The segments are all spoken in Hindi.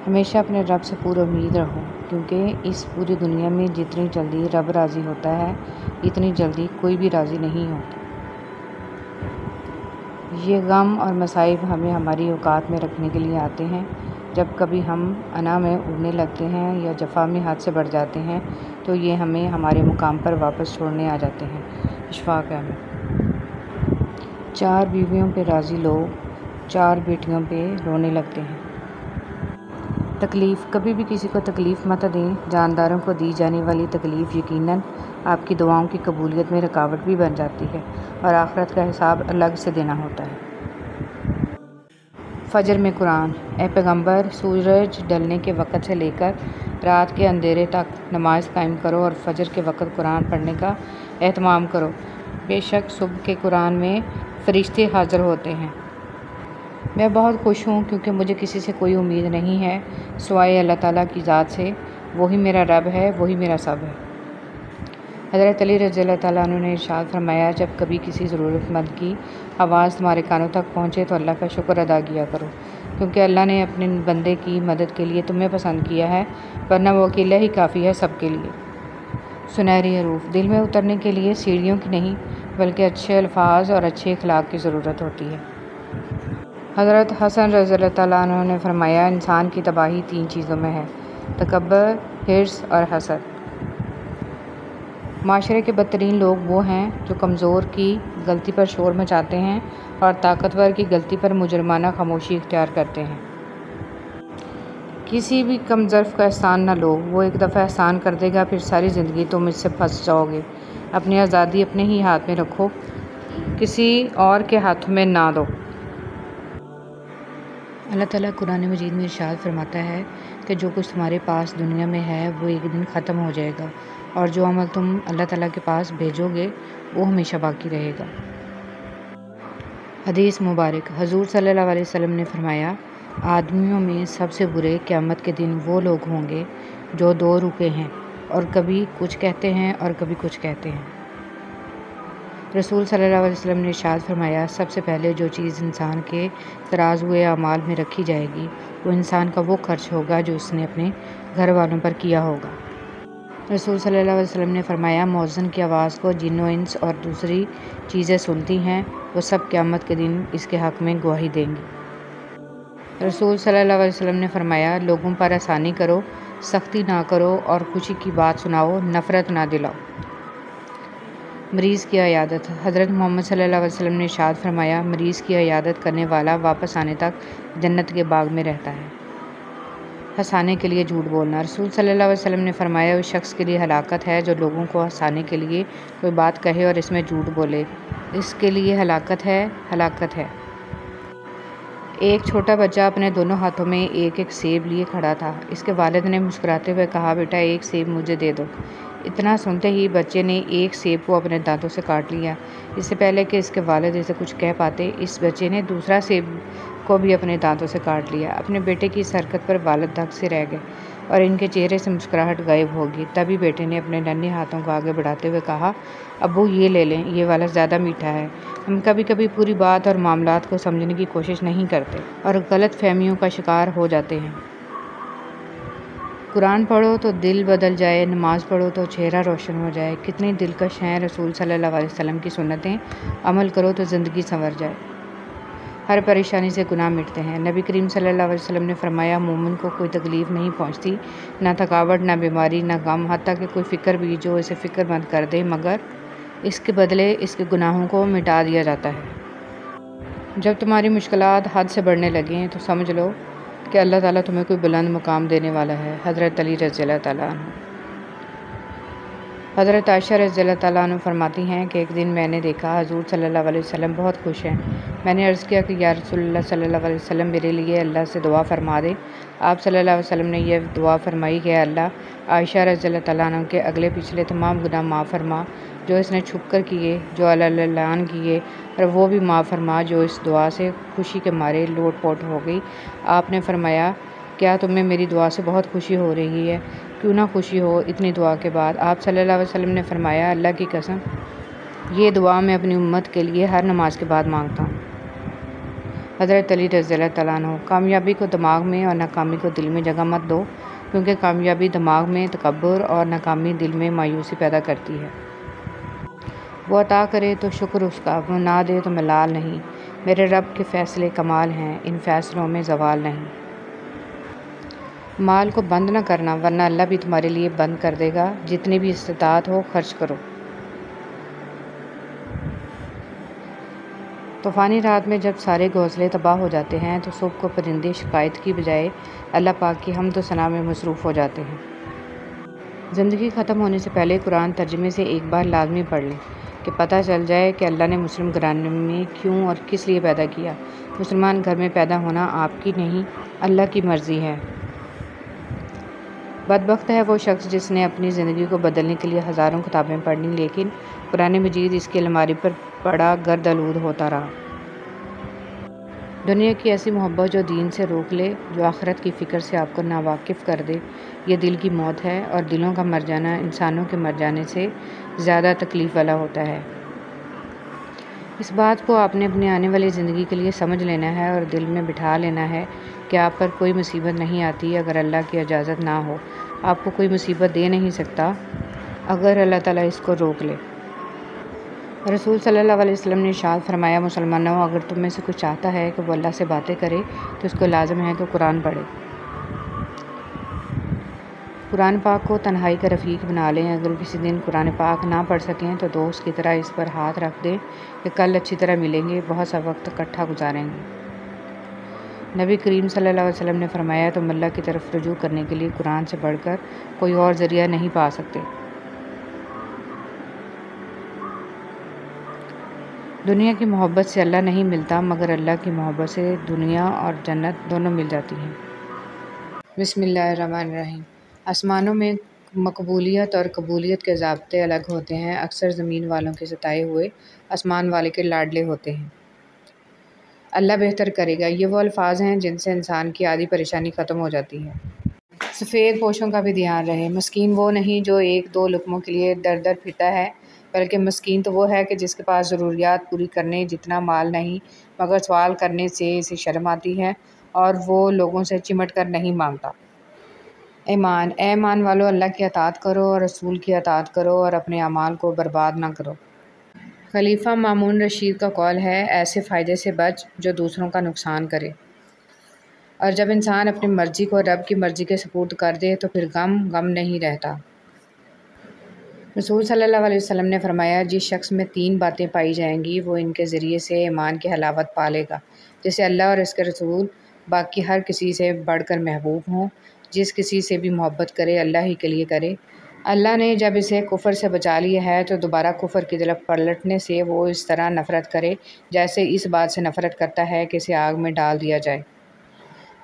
हमेशा अपने रब से पूरी उम्मीद रहो, क्योंकि इस पूरी दुनिया में जितनी जल्दी रब राज़ी होता है, इतनी जल्दी कोई भी राज़ी नहीं होता। ये गम और मसाइब हमें हमारी औकात में रखने के लिए आते हैं। जब कभी हम अना में उड़ने लगते हैं या जफ़ा में हद से बढ़ जाते हैं, तो ये हमें हमारे मुकाम पर वापस छोड़ने आ जाते हैं। इशफ़ाक़ अहमद। 4 बीवियों पे राज़ी लोग 4 बेटियों पे रोने लगते हैं। तकलीफ़, कभी भी किसी को तकलीफ़ मत दें। जानदारों को दी जाने वाली तकलीफ़ यकीनन आपकी दुआओं की कबूलियत में रुकावट भी बन जाती है और आखिरत का हिसाब अलग से देना होता है। फ़जर में कुरान। ए पैगंबर, सूरज ढलने के वक़्त से लेकर रात के अंधेरे तक नमाज कायम करो और फ़जर के वक़्त कुरान पढ़ने का एहतमाम करो। बेशक सुबह के कुरान में फ़रिश्ते हाज़िर होते हैं। मैं बहुत खुश हूँ क्योंकि मुझे किसी से कोई उम्मीद नहीं है सिवाय अल्लाह ताला की ज़ात से। वही मेरा रब है, वही मेरा सब है। हज़रत अली रज़ियल्लाहु ताला अन्हु ने इरशाद फरमाया, जब कभी किसी ज़रूरतमंद की आवाज़ तुम्हारे कानों तक पहुँचे तो अल्लाह का शुक्र अदा किया करो, क्योंकि अल्लाह ने अपने बंदे की मदद के लिए तुम्हें पसंद किया है, वरना वो अकेला ही काफ़ी है सबके लिए। सुनहरी हरूफ। दिल में उतरने के लिए सीढ़ियों की नहीं बल्कि अच्छे अल्फाज और अच्छे अखलाक की ज़रूरत होती है। हज़रत हसन रज़ियल्लाहु ताला अन्हु ने फरमाया, इंसान की तबाही 3 चीज़ों में है, तकब्बुर, हिर्स और हसद। माशरे के बदतरीन लोग वो हैं जो कमज़ोर की गलती पर शोर मचाते हैं और ताकतवर की गलती पर मुजरमाना खामोशी इख्तियार करते हैं। किसी भी कमज़र्फ़ का एहसान न लो, वो एक दफ़ा एहसान कर देगा फिर सारी ज़िंदगी तुम इससे फंस जाओगे। अपनी आज़ादी अपने ही हाथ में रखो, किसी और के हाथों में ना दो। अल्लाह ताला कुरान मजीद में इरशाद फरमाता है कि जो कुछ तुम्हारे पास दुनिया में है वो एक दिन ख़त्म हो जाएगा और जो अमल तुम अल्लाह ताला के पास भेजोगे वो हमेशा बाकी रहेगा। हदीस मुबारक। हुज़ूर सल्लल्लाहु अलैहि वसल्लम ने फरमाया, आदमियों में सबसे बुरे क़यामत के दिन वो लोग होंगे जो 2 रुपए हैं और कभी कुछ कहते हैं और कभी कुछ कहते हैं। रसूल सल्लल्लाहु अलैहि वसल्लम ने इरशाद फरमाया, सबसे पहले जो चीज़ इंसान के तराज़ हुए अमाल में रखी जाएगी वो इंसान का वो खर्च होगा जो उसने अपने घर वालों पर किया होगा। रसूल सल्लल्लाहु अलैहि वसल्लम ने फरमाया, मौज़िन की आवाज़ को जिन्नो इंस और दूसरी चीज़ें सुनती हैं, वो सब क़यामत के दिन इसके हक़ में गवाही देंगी। रसूल सल्लल्लाहु अलैहि वसल्लम ने फरमाया, लोगों पर आसानी करो, सख्ती ना करो और खुशी की बात सुनाओ, नफ़रत ना दिलाओ। मरीज़ की इयादत। हज़रत मोहम्मद सल्लल्लाहु अलैहि वसल्लम ने इरशाद फरमाया, मरीज़ की इयादत करने वाला वापस आने तक जन्नत के बाग में रहता है। हंसाने के लिए झूठ बोलना। रसूल सल्लल्लाहु अलैहि वसल्लम ने फरमाया, उस शख्स के लिए हलाकत है जो लोगों को हंसाने के लिए कोई बात कहे और इसमें झूठ बोले, इसके लिए हलाकत है, हलाकत है। एक छोटा बच्चा अपने दोनों हाथों में एक एक सेब लिए खड़ा था। इसके वालिद ने मुस्कुराते हुए कहा, बेटा एक सेब मुझे दे दो। इतना सुनते ही बच्चे ने एक सेब को अपने दांतों से काट लिया। इससे पहले कि इसके वालिद इसे कुछ कह पाते, इस बच्चे ने दूसरा सेब को भी अपने दांतों से काट लिया। अपने बेटे की इस हरकत पर वालिद दंग से रह गए और इनके चेहरे से मुस्कुराहट गायब होगी। तभी बेटे ने अपने नन्हे हाथों को आगे बढ़ाते हुए कहा, अब्बू ये ले लें, ये वाला ज़्यादा मीठा है। हम कभी कभी पूरी बात और मामलात को समझने की कोशिश नहीं करते और गलत फहमियों का शिकार हो जाते हैं। कुरान पढ़ो तो दिल बदल जाए, नमाज पढ़ो तो चेहरा रोशन हो जाए। कितनी दिलकश हैं रसूल सल्लल्लाहु अलैहि वसल्लम की सुन्नतें। अमल करो तो ज़िंदगी संवर जाए। हर परेशानी से गुनाह मिटते हैं। नबी करीम सल्लल्लाहु अलैहि वसल्लम ने फरमाया, मोमिन को कोई तकलीफ़ नहीं पहुँचती, ना थकावट, ना बीमारी, ना गम, हत्ता कि कोई फ़िक्र भी जो इसे फ़िक्रमंद कर दे, मगर इसके बदले इसके गुनाहों को मिटा दिया जाता है। जब तुम्हारी मुश्किलात हद से बढ़ने लगें तो समझ लो कि अल्लाह ताला तुम्हें कोई बुलंद मुकाम देने वाला है। हज़रत अली रज़ियल्लाहु ताला अन्हु। हज़रत आयशा रज़ियल्लाहु ताला अन्हा फरमाती हैं कि एक दिन मैंने देखा हुज़ूर सल्लल्लाहु अलैहि वसल्लम बहुत खुश हैं। मैंने अर्ज़ किया कि या रसूलल्लाह सल्लल्लाहु अलैहि वसल्लम, मेरे लिए अल्लाह से दुआ फरमा दें। आप सल्लल्लाहु अलैहि वसल्लम ने यह दुआ फरमाई कि अल्लाह आयशा रज़ियल्लाहु ताला अन्हा के अगले पिछले तमाम गुनाह माफ़ फरमा जो इसने छुप कर किए, जो अल्लाह किए, और वो भी माफ़ फरमा जो इस दुआ से खुशी के मारे लोट पोट हो गई। आपने फरमाया, क्या तुम्हें मेरी दुआ से बहुत खुशी हो रही है? क्यों ना खुशी हो इतनी दुआ के बाद। आप सल्लल्लाहु अलैहि वसल्लम ने फरमाया, अल्लाह की कसम, ये दुआ मैं अपनी उम्मत के लिए हर नमाज के बाद मांगता हूँ। हज़रत अली रज़ियल्लाहु तआला अन्हु, कामयाबी को दिमाग में और नाकामी को दिल में जगह मत दो, क्योंकि कामयाबी दिमाग में तकब्बुर और नाकामी दिल में मायूसी पैदा करती है। वो अता करे तो शुक्र उसका, वो ना दे तो मलाल नहीं। मेरे रब के फ़ैसले कमाल हैं, इन फ़ैसलों में ज़वाल नहीं। माल को बंद न करना, वरना अल्लाह भी तुम्हारे लिए बंद कर देगा। जितनी भी इस्तिताअत हो खर्च करो। तूफ़ानी रात में जब सारे घोंसले तबाह हो जाते हैं तो सुबह को परिंदे शिकायत की बजाय अल्लाह पाक की हम्द व सना में मसरूफ़ हो जाते हैं। ज़िंदगी ख़त्म होने से पहले कुरान तर्जुमे से एक बार लाजमी पढ़ लें कि पता चल जाए कि अल्लाह ने मुस्लिम घराने में क्यों और किस लिए पैदा किया। मुसलमान घर में पैदा होना आपकी नहीं, अल्लाह की मर्ज़ी है। बदबख्त है वो शख्स जिसने अपनी ज़िंदगी को बदलने के लिए हज़ारों किताबें पढ़ी, लेकिन कुरान मजीद इसकी अलमारी पर पड़ा गर्द आलूद होता रहा। दुनिया की ऐसी मोहब्बत जो दीन से रोक ले, जो आखिरत की फ़िक्र से आपको नावाकिफ़ कर दे, ये दिल की मौत है। और दिलों का मर जाना इंसानों के मर जाने से ज़्यादा तकलीफ़ वाला होता है। इस बात को आपने अपनी आने वाली ज़िंदगी के लिए समझ लेना है और दिल में बिठा लेना है कि आप पर कोई मुसीबत नहीं आती अगर अल्लाह की इजाज़त ना हो। आपको कोई मुसीबत दे नहीं सकता अगर अल्लाह ताला इसको रोक ले। रसूल सल्लल्लाहु अलैहि वसल्लम ने इरशाद फरमाया, मुसलमानों, अगर तुम में से कुछ चाहता है कि वो अल्लाह से बातें करे तो उसको लाज़िम है कि कुरान पढ़े। कुरान पाक को तन्हाई का रफ़ीक बना लें। अगर किसी दिन कुरान पाक ना पढ़ सकें तो दोस्त की तरह इस पर हाथ रख दें कि कल अच्छी तरह मिलेंगे, बहुत सा वक्त इकट्ठा गुजारेंगे। नबी करीम सल्लल्लाहु अलैहि वसल्लम ने फरमाया, तुम अल्लाह की तरफ रुजू करने के लिए कुरान से बढ़कर कोई और ज़रिया नहीं पा सकते। दुनिया की मोहब्बत से अल्लाह नहीं मिलता, मगर अल्लाह की मोहब्बत से दुनिया और जन्नत दोनों मिल जाती हैं। बिस्मिल्लाहिर्रहमानिर्रहीम। आसमानों में मकबूलियत और कबूलियत के ज़ाब्ते अलग होते हैं। अक्सर ज़मीन वालों के सताए हुए आसमान वाले के लाडले होते हैं। अल्लाह बेहतर करेगा। ये वो अल्फाज हैं जिनसे इंसान की आधी परेशानी ख़त्म हो जाती है। सफ़ेद पोशों का भी ध्यान रहे। मस्कीन वो नहीं जो एक दो लुक़मों के लिए दर दर फिरता है, बल्कि मस्कीन तो वो है कि जिसके पास ज़रूरियात पूरी करने जितना माल नहीं, मगर सवाल करने से इसे शर्म आती है और वो लोगों से चिमट कर नहीं मांगता। ईमान वालों, अल्लाह की अताअत करो और रसूल की अताअत करो और अपने अमाल को बर्बाद ना करो। खलीफा मामून रशीद का कौल है, ऐसे फ़ायदे से बच जो दूसरों का नुकसान करे। और जब इंसान अपनी मर्ज़ी को रब की मर्ज़ी के सुपुर्द कर दे तो फिर गम नहीं रहता। रसूल सल्लल्लाहु अलैहि वसल्लम ने फरमाया, जिस शख्स में 3 बातें पाई जाएंगी वो इनके ज़रिए से ईमान की हलावत पा लेगा, जैसे अल्लाह और इसके रसूल बाकी हर किसी से बढ़कर महबूब हों। जिस किसी से भी मोहब्बत करे अल्लाह ही के लिए करे। अल्लाह ने जब इसे कुफ़र से बचा लिया है तो दोबारा कुफ़र की तरफ पलटने से वो इस तरह नफ़रत करे जैसे इस बात से नफ़रत करता है कि इसे आग में डाल दिया जाए।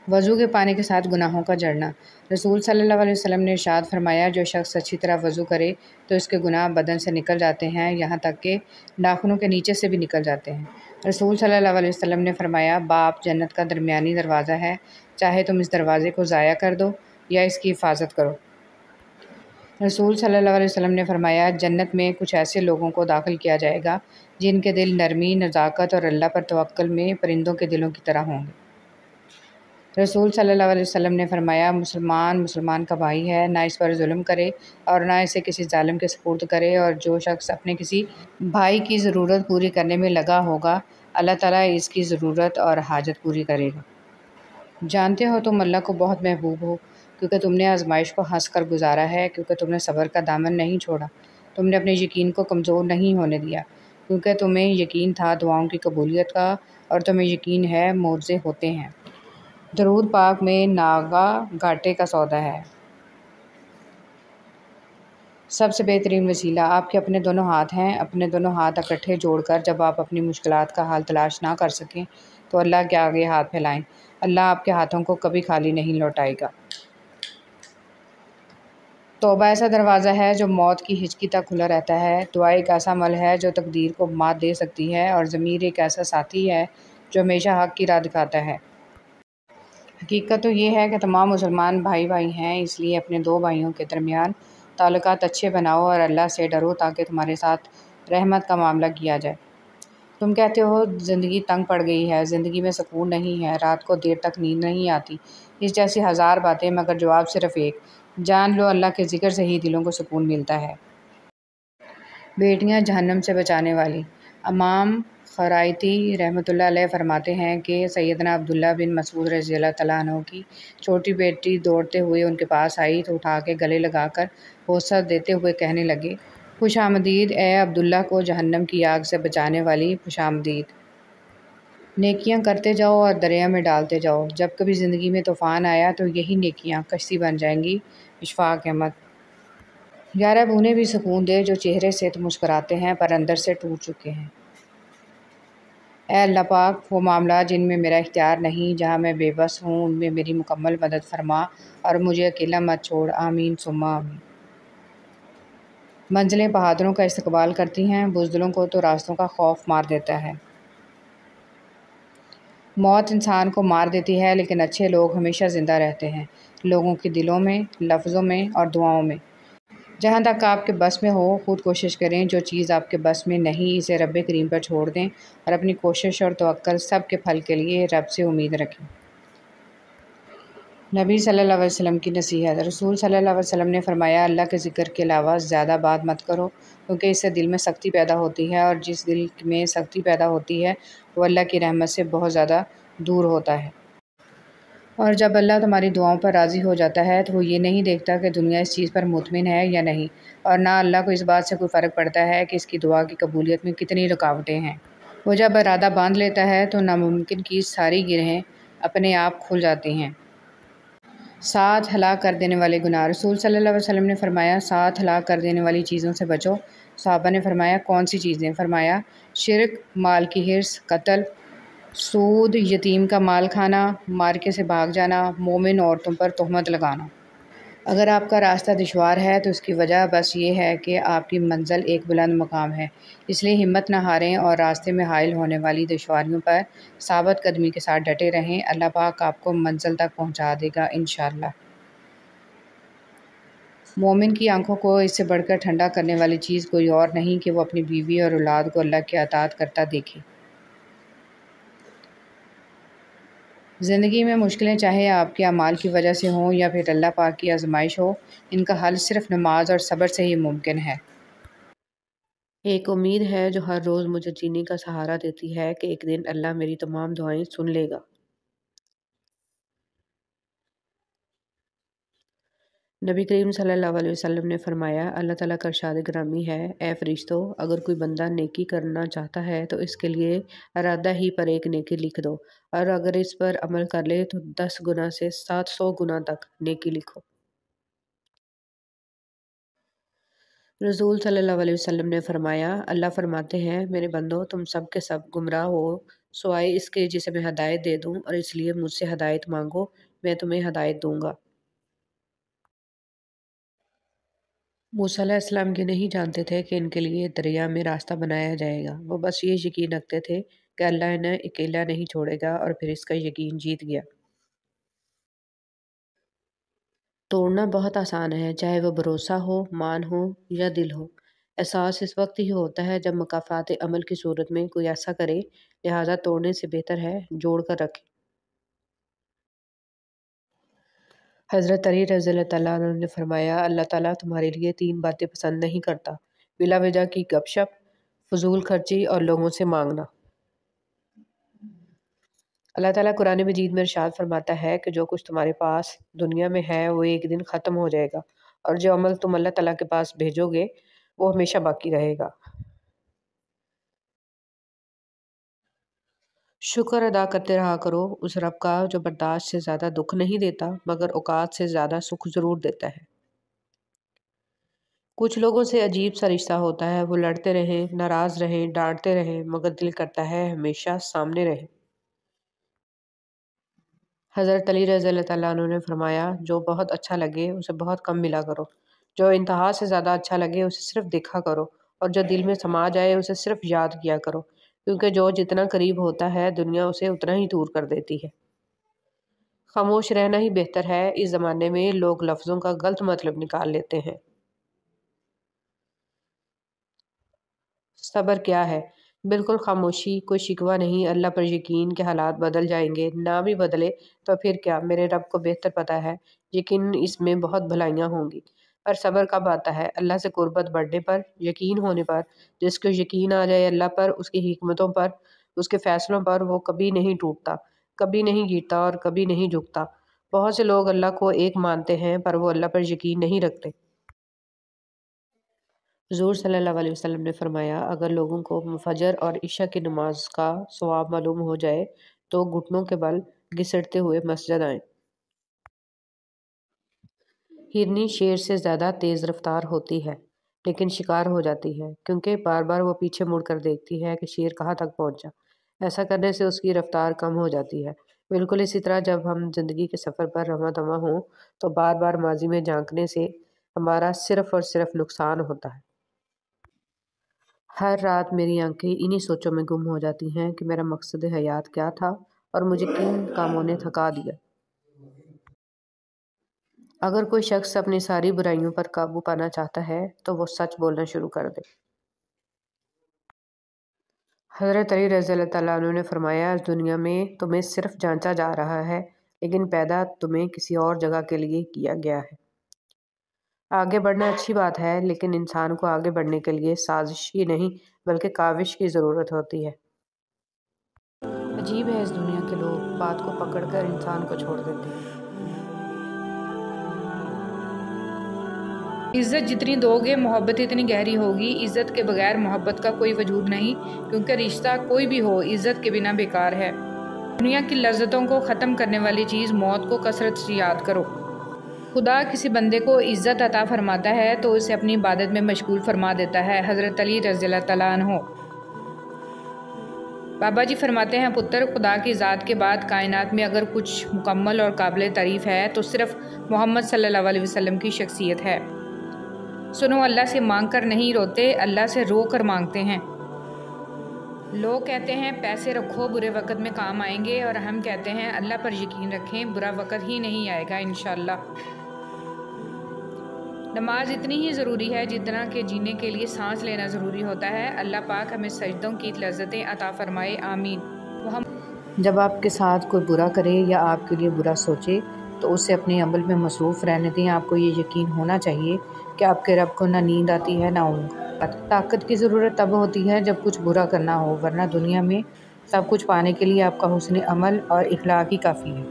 वज़ू के पानी के साथ गुनाहों का जड़ना। रसूल सल्लल्लाहु अलैहि वसल्लम ने इरशाद फरमाया, जो शख्स अच्छी तरह वज़ू करे तो इसके गुनाह बदन से निकल जाते हैं, यहाँ तक कि नाखूनों के नीचे से भी निकल जाते हैं। रसूल सल्लल्लाहु अलैहि वसल्लम ने फरमाया, बाप जन्नत का दरमियानी दरवाज़ा है, चाहे तुम इस दरवाज़े को ज़ाया कर दो या इसकी हिफाजत करो। रसूल सल्लल्लाहु अलैहि वसल्लम ने फरमाया, जन्नत में कुछ ऐसे लोगों को दाखिल किया जाएगा जिनके दिल नरमी, नज़ाकत और अल्लाह पर तवक्कुल में परिंदों के दिलों की तरह होंगे। रसूल सल्लल्लाहु अलैहि वसल्लम ने फरमाया, मुसलमान का भाई है, ना इस पर जुल्म करे और ना इसे किसी जालिम के सुपुर्द करे। और जो शख्स अपने किसी भाई की ज़रूरत पूरी करने में लगा होगा, अल्लाह ताला इसकी ज़रूरत और हाजत पूरी करेगा। जानते हो तुम अल्लाह को बहुत महबूब हो क्योंकि तुमने आजमाइश को हंस कर गुजारा है, क्योंकि तुमने सब्र का दामन नहीं छोड़ा, तुमने अपने यकीन को कमज़ोर नहीं होने दिया, क्योंकि तुम्हें यकीन था दुआओं की कबूलियत का और तुम्हें यकीन है मोज़े होते हैं। दरूद पाक में नागा घाटे का सौदा है। सबसे बेहतरीन वसीला आपके अपने दोनों हाथ हैं। अपने दोनों हाथ इकट्ठे जोड़कर जब आप अपनी मुश्किलात का हाल तलाश ना कर सकें तो अल्लाह के आगे हाथ फैलाएं। अल्लाह आपके हाथों को कभी खाली नहीं लौटाएगा। तौबा ऐसा दरवाज़ा है जो मौत की हिचकी तक खुला रहता है। दुआ एक ऐसा अमल है जो तकदीर को मात दे सकती है और ज़मीर एक ऐसा साथी है जो हमेशा हक़ की राह दिखाता है। हकीकत तो ये है कि तमाम मुसलमान भाई हैं, इसलिए अपने 2 भाइयों के दरमियान ताल्लुकात अच्छे बनाओ और अल्लाह से डरो ताकि तुम्हारे साथ रहमत का मामला किया जाए। तुम कहते हो ज़िंदगी तंग पड़ गई है, ज़िंदगी में सुकून नहीं है, रात को देर तक नींद नहीं आती। इस जैसी हज़ार बातें, मगर जवाब सिर्फ़ एक, जान लो अल्लाह के ज़िक्र से ही दिलों को सुकून मिलता है। बेटियां जहन्नम से बचाने वाली। इमाम खराइती रहमतुल्लाह अलैह फरमाते हैं कि सैयदना अब्दुल्ला बिन मसूद रज़ियल्लाहु तआला अन्हु की छोटी बेटी दौड़ते हुए उनके पास आई तो उठा के गले लगाकर हौसला देते हुए कहने लगे, खुशामदीद ए अब्दुल्ला को जहन्नम की आग से बचाने वाली, खुशामदीद। नेकियां करते जाओ और दरिया में डालते जाओ। जब कभी ज़िंदगी में तूफ़ान आया तो यही नेकियां कश्ती बन जाएंगी। इशफाक अहमद। 11 उन्हें भी सुकून दे जो चेहरे से तो मुस्कुराते हैं पर अंदर से टूट चुके हैं। ऐ अल्लाह पाक, वो मामला जिनमें मेरा इख्तियार नहीं, जहाँ मैं बेबस हूँ, उनमें मेरी मुकम्मल मदद फरमा और मुझे अकेला मत छोड़। आमीन सुम्मा आमीन। मंजिलें बहादुरों का इस्तकबाल करती हैं, बुज़दिलों को तो रास्तों का खौफ मार देता है। मौत इंसान को मार देती है, लेकिन अच्छे लोग हमेशा ज़िंदा रहते हैं, लोगों के दिलों में, लफ्ज़ों में और दुआओं में। जहाँ तक आपके बस में हो, खुद कोशिश करें। जो चीज़ आपके बस में नहीं, इसे रब करीम पर छोड़ दें और अपनी कोशिश और तवक्कुल सब के फल के लिए रब से उम्मीद रखें। नबी सल्लल्लाहु अलैहि वसल्लम की नसीहत। रसूल सल्लल्लाहु अलैहि वसल्लम ने फरमाया, अल्लाह के ज़िक्र के अलावा ज़्यादा बात मत करो, क्योंकि इससे दिल में सख्ती पैदा होती है और जिस दिल में सख्ती पैदा होती है वो अल्लाह की रहमत से बहुत ज़्यादा दूर होता है। और जब अल्लाह तुम्हारी दुआओं पर राज़ी हो जाता है तो वो ये नहीं देखता कि दुनिया इस चीज़ पर मुतमिन है या नहीं, और ना अल्लाह को इस बात से कोई फ़र्क पड़ता है कि इसकी दुआ की कबूलियत में कितनी रुकावटें हैं। वो जब इरादा बांध लेता है तो नामुमकिन की सारी गिरहें अपने आप खुल जाती हैं। 7 हलाक कर देने वाले गुनाह। रसूल सल्लल्लाहु अलैहि वसल्लम ने फरमाया, 7 हलाक कर देने वाली चीज़ों से बचो। सहाबा ने फरमाया, कौन सी चीज़ें? फरमाया, शिर्क, माल की हिर्स, कत्ल, सूद, यतीम का माल खाना, मार्के से भाग जाना, मोमिन औरतों पर तोहमत लगाना। अगर आपका रास्ता दुश्वार है तो इसकी वजह बस ये है कि आपकी मंजिल एक बुलंद मकाम है। इसलिए हिम्मत न हारें और रास्ते में हाइल होने वाली दुश्वारियों पर साबित कदमी के साथ डटे रहें। अल्लाह पाक आपको मंजिल तक पहुंचा देगा इंशाअल्लाह। मोमिन की आंखों को इससे बढ़कर ठंडा करने वाली चीज़ कोई और नहीं कि वो अपनी बीवी और औलाद को अल्लाह की अताअत करता देखे। ज़िंदगी में मुश्किलें चाहे आपके अमाल की वजह से हों या फिर अल्लाह पाक की आजमाइश हो, इनका हल सिर्फ नमाज और सब्र से ही मुमकिन है। एक उम्मीद है जो हर रोज़ मुझे जीने का सहारा देती है कि एक दिन अल्लाह मेरी तमाम दुआएं सुन लेगा। नबी करीम सल्लल्लाहु अलैहि वसल्लम ने फरमाया, अल्लाह ताला का इरशाद गिरामी है, ए फरिश्तों, अगर कोई बंदा नेकी करना चाहता है तो इसके लिए इरादा ही पर एक नेकी लिख दो, और अगर इस पर अमल कर ले तो 10 गुना से 700 गुना तक नेकी लिखो। रसूल सल्लल्लाहु अलैहि वसल्लम ने फरमाया, अल्लाह फरमाते हैं, मेरे बंदो, तुम सब के सब गुमराह हो सिवाय इसके जिसे मैं हदायत दे दूं, और इसलिए मुझसे हदायत मांगो, मैं तुम्हें हदायत दूंगा। मूसा अलैहिस्सलाम ये नहीं जानते थे कि इनके लिए दरिया में रास्ता बनाया जाएगा। वो बस ये यकीन रखते थे कि अल्लाह इन्हें अकेला नहीं छोड़ेगा, और फिर इसका यकीन जीत गया। तोड़ना बहुत आसान है, चाहे वो भरोसा हो, मान हो या दिल हो। एहसास इस वक्त ही होता है जब मुकाफ़ात अमल की सूरत में कोई ऐसा करे, लिहाजा तोड़ने से बेहतर है जोड़ कर रखें। हज़रत अली रज़ियल्लाहु तआला अन्हु ने फरमाया, अल्लाह ताला तुम्हारे लिए 3 बातें पसंद नहीं करता, बिला वजह की गपशप, फजूल खर्ची और लोगों से मांगना। अल्लाह ताला कुरान मजीद में इरशाद फरमाता है कि जो कुछ तुम्हारे पास दुनिया में है वो एक दिन ख़त्म हो जाएगा, और जो अमल तुम अल्लाह ताला के पास भेजोगे वो हमेशा बाकी रहेगा। शुक्र अदा करते रहा करो उस रब का जो बर्दाश्त से ज़्यादा दुख नहीं देता, मगर औकात से ज़्यादा सुख ज़रूर देता है। कुछ लोगों से अजीब सा रिश्ता होता है, वो लड़ते रहें, नाराज़ रहें, डांटते रहें, मगर दिल करता है हमेशा सामने रहें। हज़रत अली रज़ियल्लाहु तआला अन्हु ने फरमाया, जो बहुत अच्छा लगे उसे बहुत कम मिला करो, जो इंतहा से ज़्यादा अच्छा लगे उसे सिर्फ देखा करो, और जो दिल में समा जाए उसे सिर्फ याद किया करो, क्योंकि जो जितना करीब होता है दुनिया उसे उतना ही दूर कर देती है। खामोश रहना ही बेहतर है। इस ज़माने में लोग लफ्ज़ों का गलत मतलब निकाल लेते हैं। सब्र क्या है? बिल्कुल खामोशी, कोई शिकवा नहीं, अल्लाह पर यकीन के हालात बदल जाएंगे, ना भी बदले तो फिर क्या, मेरे रब को बेहतर पता है। यकीन इसमें बहुत भलाइयाँ होंगी, पर सब्र कब आता है? अल्लाह से कुर्बत बढ़ने पर, यकीन होने पर। जिसको यकीन आ जाए अल्लाह पर, उसकी हिकमतों पर, उसके फ़ैसलों पर, वो कभी नहीं टूटता, कभी नहीं गिरता और कभी नहीं झुकता। बहुत से लोग अल्लाह को एक मानते हैं पर वो अल्लाह पर यकीन नहीं रखते। हुज़ूर सल्लल्लाहु अलैहि वसल्लम ने फरमाया, अगर लोगों को फजर और इशा की नमाज का सवाब मालूम हो जाए तो घुटनों के बल घिसटते हुए मस्जिद आएं। हिरनी शेर से ज़्यादा तेज़ रफ्तार होती है, लेकिन शिकार हो जाती है, क्योंकि बार बार वो पीछे मुड़कर देखती है कि शेर कहाँ तक पहुँचा। ऐसा करने से उसकी रफ्तार कम हो जाती है। बिल्कुल इसी तरह जब हम ज़िंदगी के सफ़र पर रवां दवां हों तो बार बार माजी में झांकने से हमारा सिर्फ़ और सिर्फ नुकसान होता है। हर रात मेरी आंखें इन्हीं सोचों में गुम हो जाती हैं कि मेरा मकसद हयात क्या था और मुझे किन कामों ने थका दिया। अगर कोई शख्स अपनी सारी बुराइयों पर काबू पाना चाहता है तो वो सच बोलना शुरू कर दे। हज़रत अली रज़ी अल्लाह तआला अन्हु ने फरमाया, इस दुनिया में तुम्हें सिर्फ जांचा जा रहा है, लेकिन पैदा तुम्हें किसी और जगह के लिए किया गया है। आगे बढ़ना अच्छी बात है, लेकिन इंसान को आगे बढ़ने के लिए साजिश ही नहीं बल्कि काविश की ज़रूरत होती है। अजीब है इस दुनिया के लोग, बात को पकड़कर इंसान को छोड़ देते हैं। इज़्ज़त जितनी दोगे मोहब्बत इतनी गहरी होगी। इज़्ज़त के बगैर मोहब्बत का कोई वजूद नहीं, क्योंकि रिश्ता कोई भी हो इज़्ज़त के बिना बेकार है। दुनिया की लज्जतों को ख़त्म करने वाली चीज़ मौत को कसरत से याद करो। खुदा किसी बंदे को इज़्ज़त अता फरमाता है तो उसे अपनी इबादत में मशगूल फरमा देता है। हज़रत अली रज़ी अल्लाह तआला अन्हु। बाबा जी फरमाते हैं, पुत्र, खुदा की ज़ात के बाद कायनात में अगर कुछ मुकम्मल और काबिल तारीफ़ है तो सिर्फ़ मोहम्मद सल्लल्लाहु अलैहि वसल्लम की शख्सियत है। सुनो, अल्लाह से मांग कर नहीं रोते, अल्लाह से रो कर मांगते हैं। लोग कहते हैं पैसे रखो बुरे वक़्त में काम आएंगे, और हम कहते हैं अल्लाह पर यकीन रखें, बुरा वक़्त ही नहीं आएगा इंशाअल्लाह। नमाज इतनी ही ज़रूरी है जितना कि जीने के लिए सांस लेना ज़रूरी होता है। अल्लाह पाक हमें सजदों की लज़्ज़तें अता फ़रमाए, आमीन। जब आपके साथ कोई बुरा करे या आपके लिए बुरा सोचे तो उसे अपने अमल में मसरूफ़ रहने दें। आपको ये यकीन होना चाहिए कि आपके रब को ना नींद आती है ना ऊँघ। ताकत की ज़रूरत तब होती है जब कुछ बुरा करना हो, वरना दुनिया में सब कुछ पाने के लिए आपका हुस्न अमल और इखलाक ही काफ़ी है।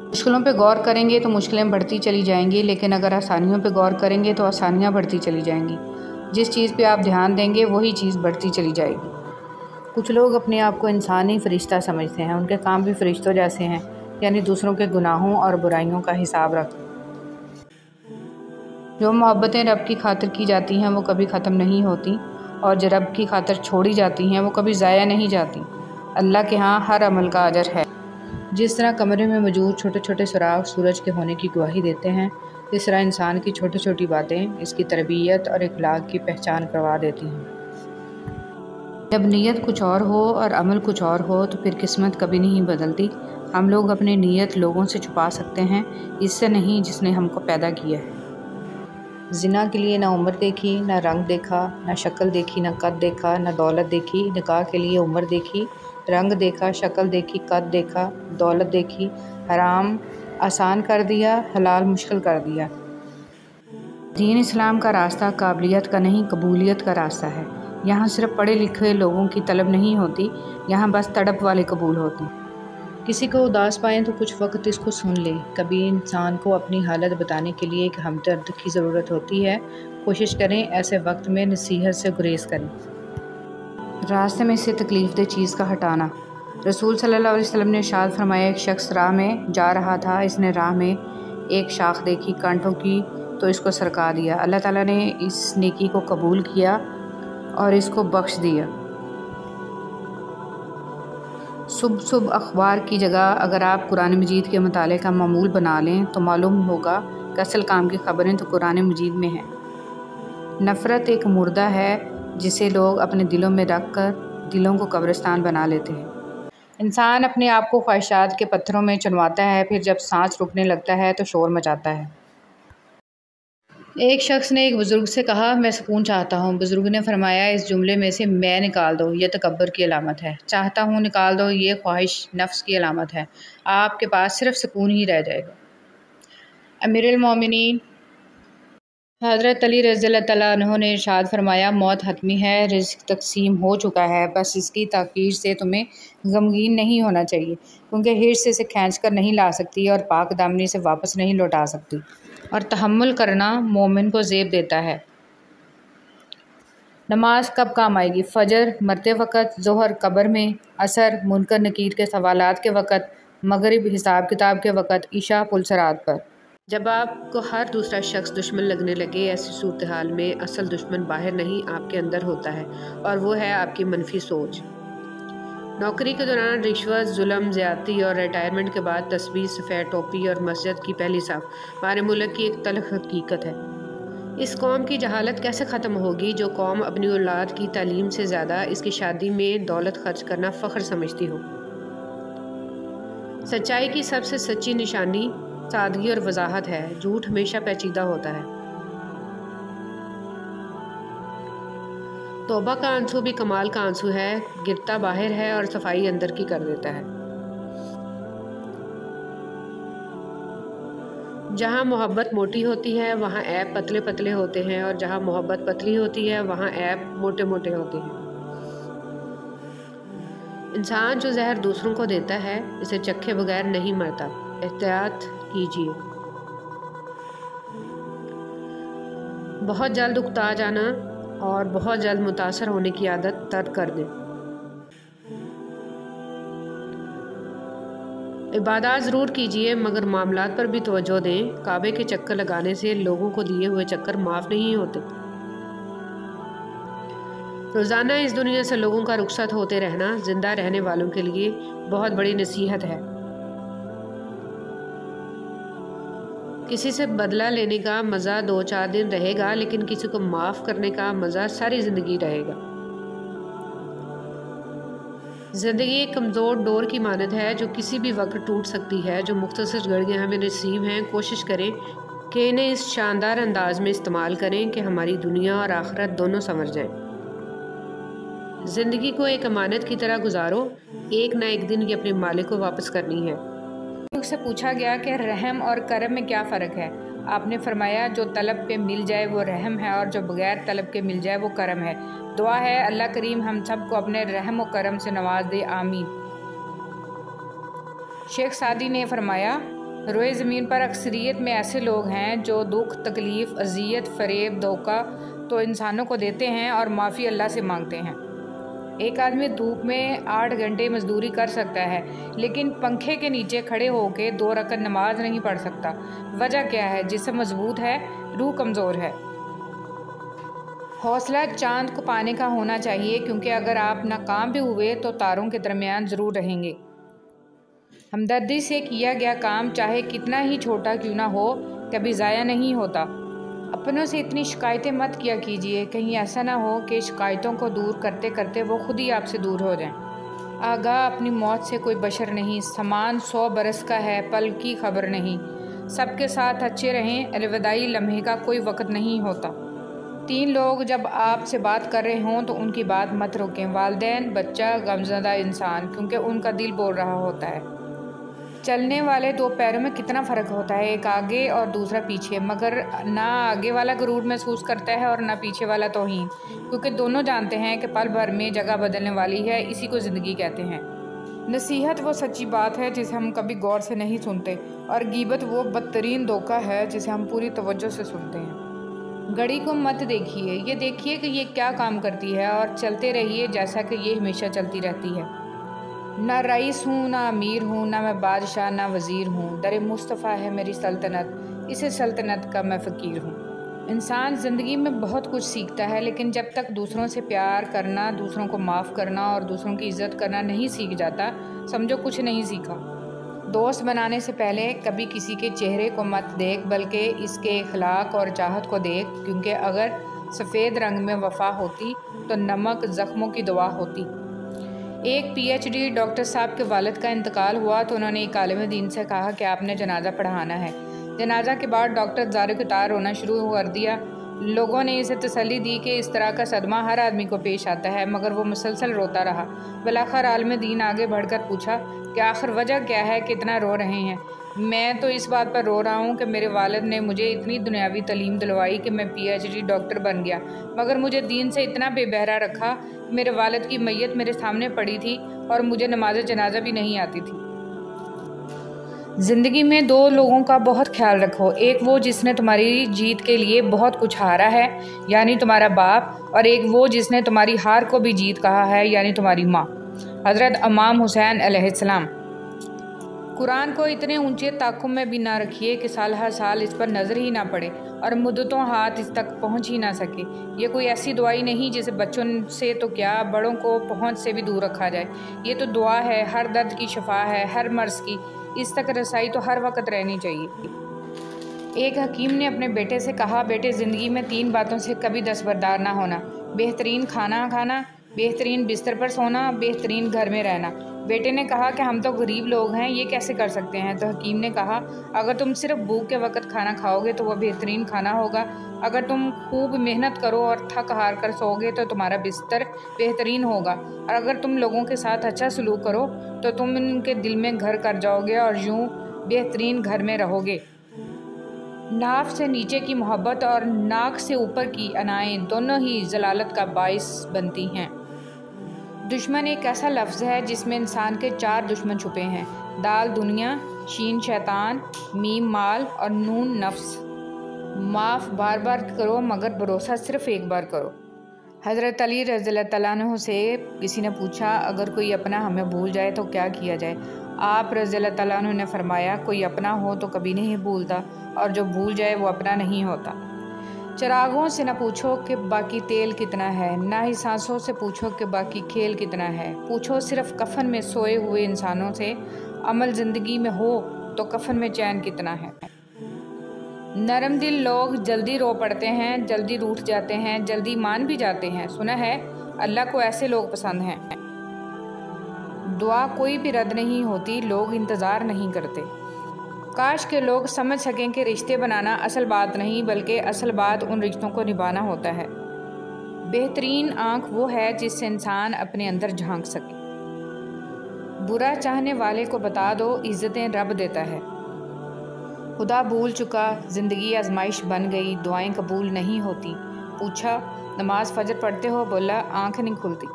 मुश्किलों पे गौर करेंगे तो मुश्किलें बढ़ती चली जाएंगी, लेकिन अगर आसानियों पे गौर करेंगे तो आसानियाँ बढ़ती चली जाएंगी। जिस चीज़ पे आप ध्यान देंगे वही चीज़ बढ़ती चली जाएगी। कुछ लोग अपने आप को इंसानी फ़रिश्ता समझते हैं, उनके काम भी फ़रिश्तों जैसे हैं, यानी दूसरों के गुनाहों और बुराइयों का हिसाब रख। जो मोहब्बतें रब की खातिर की जाती हैं वो कभी ख़त्म नहीं होती, और जो रब की खातिर छोड़ी जाती हैं वो कभी ज़ाया नहीं जाती। अल्लाह के यहाँ हर अमल का अजर है। जिस तरह कमरे में मौजूद छोटे छोटे सुराख सूरज के होने की गवाही देते हैं, इस तरह इंसान की छोटी छोटी बातें इसकी तरबियत और इखलाक की पहचान करवा देती हैं। जब नीयत कुछ और हो और अमल कुछ और हो तो फिर किस्मत कभी नहीं बदलती। हम लोग अपनी नीयत लोगों से छुपा सकते हैं, इससे नहीं जिसने हमको पैदा किया है। ज़िना के लिए ना उम्र देखी, ना रंग देखा, ना शक्ल देखी, ना कद देखा, ना दौलत देखी। निकाह के लिए उम्र देखी, रंग देखा, शक्ल देखी, कद देखा, दौलत देखी। हराम आसान कर दिया, हलाल मुश्किल कर दिया। दीन इस्लाम का रास्ता काबिलियत का नहीं, कबूलियत का रास्ता है। यहाँ सिर्फ पढ़े लिखे लोगों की तलब नहीं होती, यहाँ बस तड़प वाले कबूल होते हैं। किसी को उदास पाएँ तो कुछ वक्त इसको सुन ले। कभी इंसान को अपनी हालत बताने के लिए एक हमदर्द की ज़रूरत होती है। कोशिश करें ऐसे वक्त में नसीहत से गुरेज करें। रास्ते में से तकलीफ़देह चीज़ का हटाना। रसूल सल्लल्लाहु अलैहि वसल्लम ने इरशाद फरमाया, एक शख्स राह में जा रहा था, इसने राह में एक शाख देखी कांटों की तो इसको सरका दिया। अल्लाह ताला ने इस नेकी को कबूल किया और इसको बख्श दिया। सुबह अखबार की जगह अगर आप कुरान मजीद के मुताले का मामूल बना लें तो मालूम होगा कि असल काम की खबरें तो कुरान मजीद में हैं। नफ़रत एक मुर्दा है जिसे लोग अपने दिलों में रख कर दिलों को कब्रिस्तान बना लेते हैं। इंसान अपने आप को ख्वाहिशात के पत्थरों में चुनवाता है, फिर जब सांस रुकने लगता है तो शोर मचाता है। एक शख्स ने एक बुज़ुर्ग से कहा, मैं सुकून चाहता हूँ। बुज़ुर्ग ने फरमाया, इस जुमले में से मैं निकाल दो, यह तकब्बुर की अलामत है। चाहता हूँ निकाल दो, ये ख्वाहिश नफ्स की अलामत है। आपके पास सिर्फ सुकून ही रह जाएगा। अमीरुल मोमिनीन हज़रत अली रज़ियल्लाहु तआला अन्हु ने इरशाद फरमाया, मौत हतमी है, रिज़्क़ तक़सीम हो चुका है, बस इसकी ताख़ीर से तुम्हें गमगीन नहीं होना चाहिए, क्योंकि हिर्स इसे खींच कर नहीं ला सकती और पाक दामनी से वापस नहीं लौटा सकती। और तहम्मुल करना मोमिन को ज़ेब देता है। नमाज कब काम आएगी? फ़जर मरते वक़्त, ज़ोहर कब्र में, असर मुनकर नकीर के सवालात के वक़्त, मगरिब हिसाब किताब के वक़्त, इशा पुलसरात पर। जब आपको हर दूसरा शख्स दुश्मन लगने लगे, ऐसी सूरत हाल में असल दुश्मन बाहर नहीं आपके अंदर होता है, और वो है आपकी मनफी सोच। नौकरी के दौरान रिश्वत, जुल्म, ज़्यादती और रिटायरमेंट के बाद तस्बीह, सफ़ेद टोपी और मस्जिद की पहली साफ हमारे मुल्क की एक तल्ख़ हकीकत है। इस कौम की जहालत कैसे ख़त्म होगी जो कौम अपनी औलाद की तालीम से ज़्यादा इसकी शादी में दौलत खर्च करना फ़ख्र समझती हो। सच्चाई की सबसे सच्ची निशानी सादगी और वजाहत है। झूठ हमेशा पेचीदा होता है। तौबा का आंसू भी कमाल का आंसू है, गिरता बाहर है और सफाई अंदर की कर देता है। जहाँ मोहब्बत मोटी होती है वहाँ ऐप पतले पतले होते हैं, और जहाँ मोहब्बत पतली होती है वहाँ ऐप मोटे मोटे होते हैं। इंसान जो जहर दूसरों को देता है, इसे चखे बगैर नहीं मरता। एहतियात कीजिए। बहुत जल्द उकता जाना और बहुत जल्द मुतासर होने की आदत तर्क कर दें। इबादत ज़रूर कीजिए मगर मामलात पर भी तवज्जो दें। काबे के चक्कर लगाने से लोगों को दिए हुए चक्कर माफ़ नहीं होते। रोज़ाना इस दुनिया से लोगों का रुखसत होते रहना जिंदा रहने वालों के लिए बहुत बड़ी नसीहत है। किसी से बदला लेने का मज़ा 2-4 दिन रहेगा, लेकिन किसी को माफ़ करने का मज़ा सारी ज़िंदगी रहेगा। ज़िंदगी एक कमज़ोर डोर की मानद है जो किसी भी वक्त टूट सकती है। जो मुख्तसर घड़ियाँ हमें नसीब हैं, कोशिश करें कि इन्हें इस शानदार अंदाज में इस्तेमाल करें कि हमारी दुनिया और आखिरत दोनों संवर जाएं। ज़िंदगी को एक अमानत की तरह गुजारो, एक ना एक दिन ये अपने मालिक को वापस करनी है। से पूछा गया कि रहम और करम में क्या फ़र्क है? आपने फरमाया, जो तलब पे मिल जाए वो रहम है, और जो बगैर तलब के मिल जाए वो करम है। दुआ है अल्लाह करीम हम सब को अपने रहम और करम से नवाज दे, आमीन। शेख सादी ने फरमाया, रोए ज़मीन पर अक्सरियत में ऐसे लोग हैं जो दुख, तकलीफ़, अजियत, फरेब, धोखा तो इंसानों को देते हैं और माफ़ी अल्लाह से मांगते हैं। एक आदमी धूप में 8 घंटे मजदूरी कर सकता है, लेकिन पंखे के नीचे खड़े होकर 2 रकअत नमाज नहीं पढ़ सकता। वजह क्या है? जिस्म मजबूत है, रूह कमज़ोर है। हौसला चांद को पाने का होना चाहिए, क्योंकि अगर आप नाकाम भी हुए तो तारों के दरमियान ज़रूर रहेंगे। हमदर्दी से किया गया काम चाहे कितना ही छोटा क्यों ना हो, कभी ज़ाया नहीं होता। अपनों से इतनी शिकायतें मत किया कीजिए, कहीं ऐसा ना हो कि शिकायतों को दूर करते करते वो खुद ही आपसे दूर हो जाएं। आगाह अपनी मौत से कोई बशर नहीं, समान 100 बरस का है, पल की खबर नहीं। सबके साथ अच्छे रहें, अलविदाई लम्हे का कोई वक़्त नहीं होता। 3 लोग जब आपसे बात कर रहे हों तो उनकी बात मत रोकें, वालिदैन, बच्चा, गमज़दा इंसान, क्योंकि उनका दिल बोल रहा होता है। चलने वाले 2 पैरों में कितना फ़र्क होता है, एक आगे और दूसरा पीछे, मगर ना आगे वाला गुरूर महसूस करता है और ना पीछे वाला तौहीन, क्योंकि दोनों जानते हैं कि पल भर में जगह बदलने वाली है। इसी को ज़िंदगी कहते हैं। नसीहत वो सच्ची बात है जिसे हम कभी गौर से नहीं सुनते, और गीबत वो बदतरीन धोखा है जिसे हम पूरी तवज्जो से सुनते हैं। घड़ी को मत देखिए, ये देखिए कि ये क्या काम करती है, और चलते रहिए जैसा कि ये हमेशा चलती रहती है। ना रईस हूँ, ना अमीर हूँ, ना मैं बादशाह, ना वज़ीर हूँ। दर मुस्तफ़ा है मेरी सल्तनत, इसे सल्तनत का मैं फ़कीर हूँ। इंसान ज़िंदगी में बहुत कुछ सीखता है, लेकिन जब तक दूसरों से प्यार करना, दूसरों को माफ़ करना और दूसरों की इज़्ज़त करना नहीं सीख जाता, समझो कुछ नहीं सीखा। दोस्त बनाने से पहले कभी किसी के चेहरे को मत देख, बल्कि इसके अखलाक और चाहत को देख, क्योंकि अगर सफ़ेद रंग में वफ़ा होती तो नमक ज़ख्मों की दवा होती। एक PhD डॉक्टर साहब के वालिद का इंतकाल हुआ तो उन्होंने एक आलिम दीन से कहा कि आपने जनाजा पढ़ाना है। जनाजा के बाद डॉक्टर ज़ार-ए-क़तार रोना शुरू कर दिया। लोगों ने इसे तसल्ली दी कि इस तरह का सदमा हर आदमी को पेश आता है, मगर वो मुसलसल रोता रहा। बिलाखिर आलिम दीन आगे बढ़कर पूछा कि आखिर वजह क्या है कि इतना रो रहे हैं? मैं तो इस बात पर रो रहा हूँ कि मेरे वालिद ने मुझे इतनी दुनियावी तालीम दिलवाई कि मैं PhD डॉक्टर बन गया, मगर मुझे दीन से इतना बेबहरा रखा। मेरे वालिद की मैयत मेरे सामने पड़ी थी और मुझे नमाज जनाजा भी नहीं आती थी। ज़िंदगी में दो लोगों का बहुत ख्याल रखो, एक वो जिसने तुम्हारी जीत के लिए बहुत कुछ हारा है, यानी तुम्हारा बाप, और एक वो जिसने तुम्हारी हार को भी जीत कहा है, यानी तुम्हारी माँ। हज़रत इमाम हुसैन अलैहिस्सलाम। कुरान को इतने ऊंचे ताक़ुम में भी ना रखिए कि साल हर साल इस पर नज़र ही ना पड़े और मुद्दतों हाथ इस तक पहुंच ही ना सके। ये कोई ऐसी दुआई नहीं जिसे बच्चों से तो क्या बड़ों को पहुंच से भी दूर रखा जाए। ये तो दुआ है, हर दर्द की शफा है, हर मर्ज़ की इस तक रसाई तो हर वक्त रहनी चाहिए। एक हकीम ने अपने बेटे से कहा, बेटे ज़िंदगी में 3 बातों से कभी दस्तबरदार ना होना, बेहतरीन खाना खाना, बेहतरीन बिस्तर पर सोना, बेहतरीन घर में रहना। बेटे ने कहा कि हम तो गरीब लोग हैं, ये कैसे कर सकते हैं? तो हकीम ने कहा, अगर तुम सिर्फ भूख के वक्त खाना खाओगे तो वह बेहतरीन खाना होगा। अगर तुम खूब मेहनत करो और थक हार कर सोओगे तो तुम्हारा बिस्तर बेहतरीन होगा। और अगर तुम लोगों के साथ अच्छा सलूक करो तो तुम उनके दिल में घर कर जाओगे और यूं बेहतरीन घर में रहोगे। नाफ से नीचे की मोहब्बत और नाक से ऊपर की अनाएं दोनों ही जलालत का बाइस बनती हैं। दुश्मन एक ऐसा लफ्ज़ है जिसमें इंसान के 4 दुश्मन छुपे हैं, दाल दुनिया, शीन शैतान, मीम माल और नून नफ्स। माफ़ बार बार करो मगर भरोसा सिर्फ़ एक बार करो। हज़रत अली रज़ियल्लाहु तआला अन्हु से किसी ने पूछा, अगर कोई अपना हमें भूल जाए तो क्या किया जाए? आप रज़ियल्लाहु तआला अन्हु ने फरमाया, कोई अपना हो तो कभी नहीं भूलता और जो भूल जाए वो अपना नहीं होता। चिरागों से न पूछो कि बाकी तेल कितना है, ना ही सांसों से पूछो कि बाकी खेल कितना है। पूछो सिर्फ कफन में सोए हुए इंसानों से, अमल ज़िंदगी में हो तो कफन में चैन कितना है। नरम दिल लोग जल्दी रो पड़ते हैं, जल्दी रूठ जाते हैं, जल्दी मान भी जाते हैं। सुना है अल्लाह को ऐसे लोग पसंद हैं। दुआ कोई भी रद्द नहीं होती, लोग इंतज़ार नहीं करते। काश के लोग समझ सकें कि रिश्ते बनाना असल बात नहीं बल्कि असल बात उन रिश्तों को निभाना होता है। बेहतरीन आँख वो है जिससे इंसान अपने अंदर झांक सके। बुरा चाहने वाले को बता दो, इज़्ज़तें रब देता है। खुदा भूल चुका, ज़िंदगी आजमाइश बन गई, दुआएं कबूल नहीं होती। पूछा, नमाज फजर पढ़ते हो? बोला, आँख नहीं खुलती।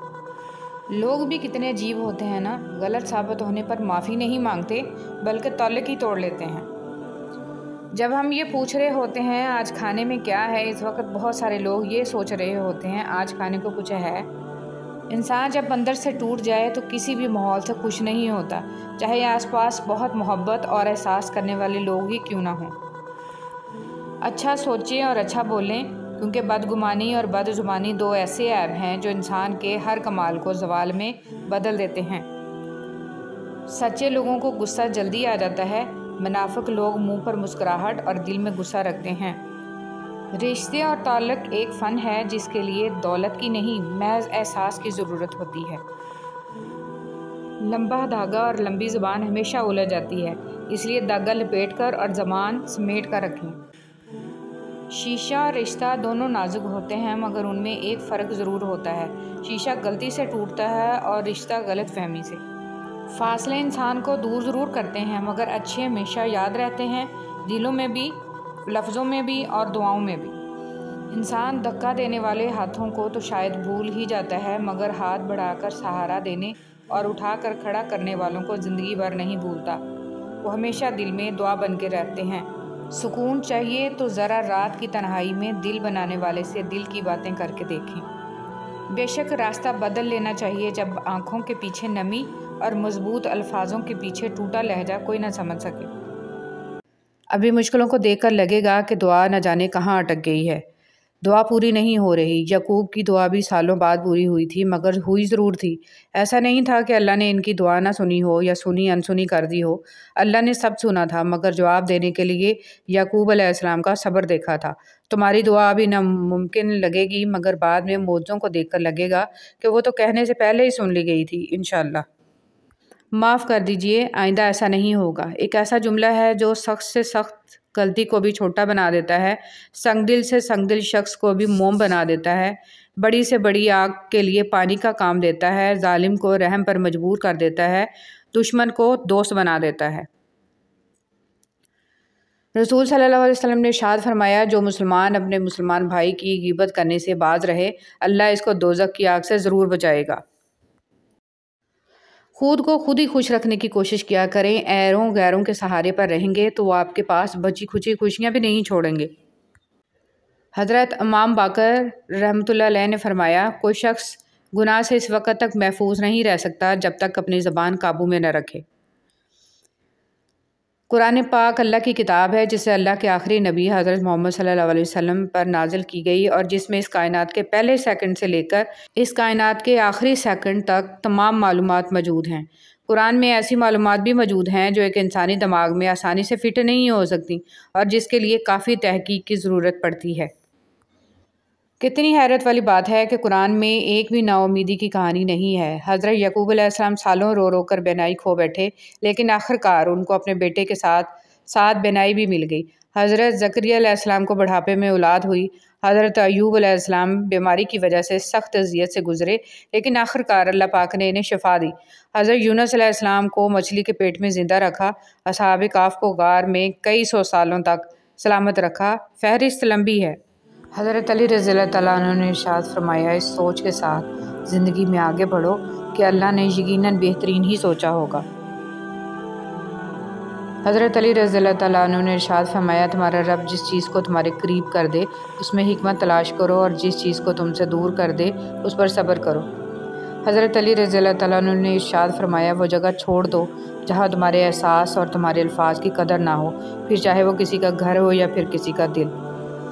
लोग भी कितने अजीब होते हैं ना, गलत साबित होने पर माफ़ी नहीं मांगते बल्कि तौलिक ही तोड़ लेते हैं। जब हम ये पूछ रहे होते हैं आज खाने में क्या है, इस वक्त बहुत सारे लोग ये सोच रहे होते हैं आज खाने को कुछ है। इंसान जब अंदर से टूट जाए तो किसी भी माहौल से खुश नहीं होता, चाहे आसपास बहुत मोहब्बत और एहसास करने वाले लोग ही क्यों ना हों। अच्छा सोचें और अच्छा बोलें, क्योंकि बदगुमानी और बदजुबानी 2 ऐसे ऐब हैं जो इंसान के हर कमाल को ज़वाल में बदल देते हैं। सच्चे लोगों को गुस्सा जल्दी आ जाता है, मुनाफिक लोग मुंह पर मुस्कुराहट और दिल में गुस्सा रखते हैं। रिश्ते और ताल्लुक़ एक फ़न है जिसके लिए दौलत की नहीं महज एहसास की ज़रूरत होती है। लंबा धागा और लंबी ज़ुबान हमेशा उलझ जाती है, इसलिए धागा लपेट कर और ज़बान समेट कर रखें। शीशा और रिश्ता दोनों नाजुक होते हैं मगर उनमें एक फ़र्क ज़रूर होता है। शीशा गलती से टूटता है और रिश्ता गलत फहमी से। फासले इंसान को दूर ज़रूर करते हैं मगर अच्छे हमेशा याद रहते हैं, दिलों में भी, लफ्ज़ों में भी और दुआओं में भी। इंसान धक्का देने वाले हाथों को तो शायद भूल ही जाता है मगर हाथ बढ़ाकर सहारा देने और उठाकर खड़ा करने वालों को ज़िंदगी भर नहीं भूलता। वो हमेशा दिल में दुआ बन के रहते हैं। सुकून चाहिए तो ज़रा रात की तन्हाई में दिल बनाने वाले से दिल की बातें करके देखें। बेशक रास्ता बदल लेना चाहिए जब आँखों के पीछे नमी और मजबूत अल्फाजों के पीछे टूटा लहजा कोई ना समझ सके। अभी मुश्किलों को देखकर लगेगा कि दुआ न जाने कहाँ अटक गई है। दुआ पूरी नहीं हो रही। याकूब की दुआ भी सालों बाद पूरी हुई थी मगर हुई ज़रूर थी। ऐसा नहीं था कि अल्लाह ने इनकी दुआ ना सुनी हो या सुनी अनसुनी कर दी हो। अल्लाह ने सब सुना था मगर जवाब देने के लिए याकूब अलैहिस्सलाम का सब्र देखा था। तुम्हारी दुआ अभी नामुमकिन लगेगी मगर बाद में मौजों को देखकर लगेगा कि वो तो कहने से पहले ही सुन ली गई थी। इंशाअल्लाह माफ़ कर दीजिए, आइंदा ऐसा नहीं होगा। एक ऐसा जुमला है जो सख्त से सख्त गलती को भी छोटा बना देता है। संगदिल से संगदिल शख्स को भी मोम बना देता है। बड़ी से बड़ी आग के लिए पानी का काम देता है। जालिम को रहम पर मजबूर कर देता है। दुश्मन को दोस्त बना देता है। रसूल सल्लल्लाहु अलैहि वसल्लम ने इरशाद फरमाया, जो मुसलमान अपने मुसलमान भाई की गिबत करने से बाज रहे, अल्लाह इसको दोज़ख की आग से ज़रूर बचाएगा। खुद को खुद ही खुश रखने की कोशिश किया करें। ऐरों गैरों के सहारे पर रहेंगे तो वो आपके पास बची खुची खुशियाँ भी नहीं छोड़ेंगे। हज़रत इमाम बाकर रहमतुल्लाह अलैह ने फरमाया, कोई शख्स गुनाह से इस वक्त तक महफूज नहीं रह सकता जब तक अपनी ज़बान काबू में न रखे। कुरान पाक अल्लाह की किताब है जिसे अल्लाह के आखिरी नबी हज़रत मोहम्मद सल्लल्लाहु अलैहि वसल्लम पर नाजिल की गई और जिसमें इस कायनात के पहले सेकंड से लेकर इस कायनात के आखिरी सेकंड तक तमाम मालूमात मौजूद हैं। कुरान में ऐसी मालूमात भी मौजूद हैं जो एक इंसानी दिमाग में आसानी से फ़िट नहीं हो सकती और जिसके लिए काफ़ी तहकीक की ज़रूरत पड़ती है। कितनी हैरत वाली बात है कि कुरान में एक भी नाउमीदी की कहानी नहीं है। हज़रत यकूब अलैहिस्सलाम सालों रो रो कर बेनाई खो बैठे, लेकिन आखिरकार उनको अपने बेटे के साथ बेनाई भी मिल गई। हज़रत ज़करिया अलैहिस्सलाम को बुढ़ापे में औलाद हुई। हज़रत अय्यूब अलैहिस्सलाम बीमारी की वजह से सख्त अज़ियत से गुजरे, लेकिन आखिरकार अल्लाह पाक ने इन्हें शिफा दी। हज़रत यूनुस अलैहिस्सलाम को मछली के पेट में ज़िंदा रखा। असहाब काफ को गार में कई सौ सालों तक सलामत रखा। फहरिस्त लंबी है। हज़रत अली रज़ियल्लाहु तआला अन्हु ने इरशाद फरमाया, इस सोच के साथ ज़िंदगी में आगे बढ़ो कि अल्लाह ने यकीनन बेहतरीन ही सोचा होगा। हज़रत अली रज़ियल्लाहु तआला अन्हु ने इरशाद फरमाया, तुम्हारा रब जिस चीज़ को तुम्हारे करीब कर दे उसमें हिकमत तलाश करो और जिस चीज़ को तुमसे दूर कर दे उस पर सब्र करो। हज़रत अली रज़ियल्लाहु तआला अन्हु ने इरशाद फरमाया, वो जगह छोड़ दो जहाँ तुम्हारे एहसास और तुम्हारे अल्फाज की कदर ना हो, फिर चाहे वो किसी का घर हो या फिर किसी का दिल।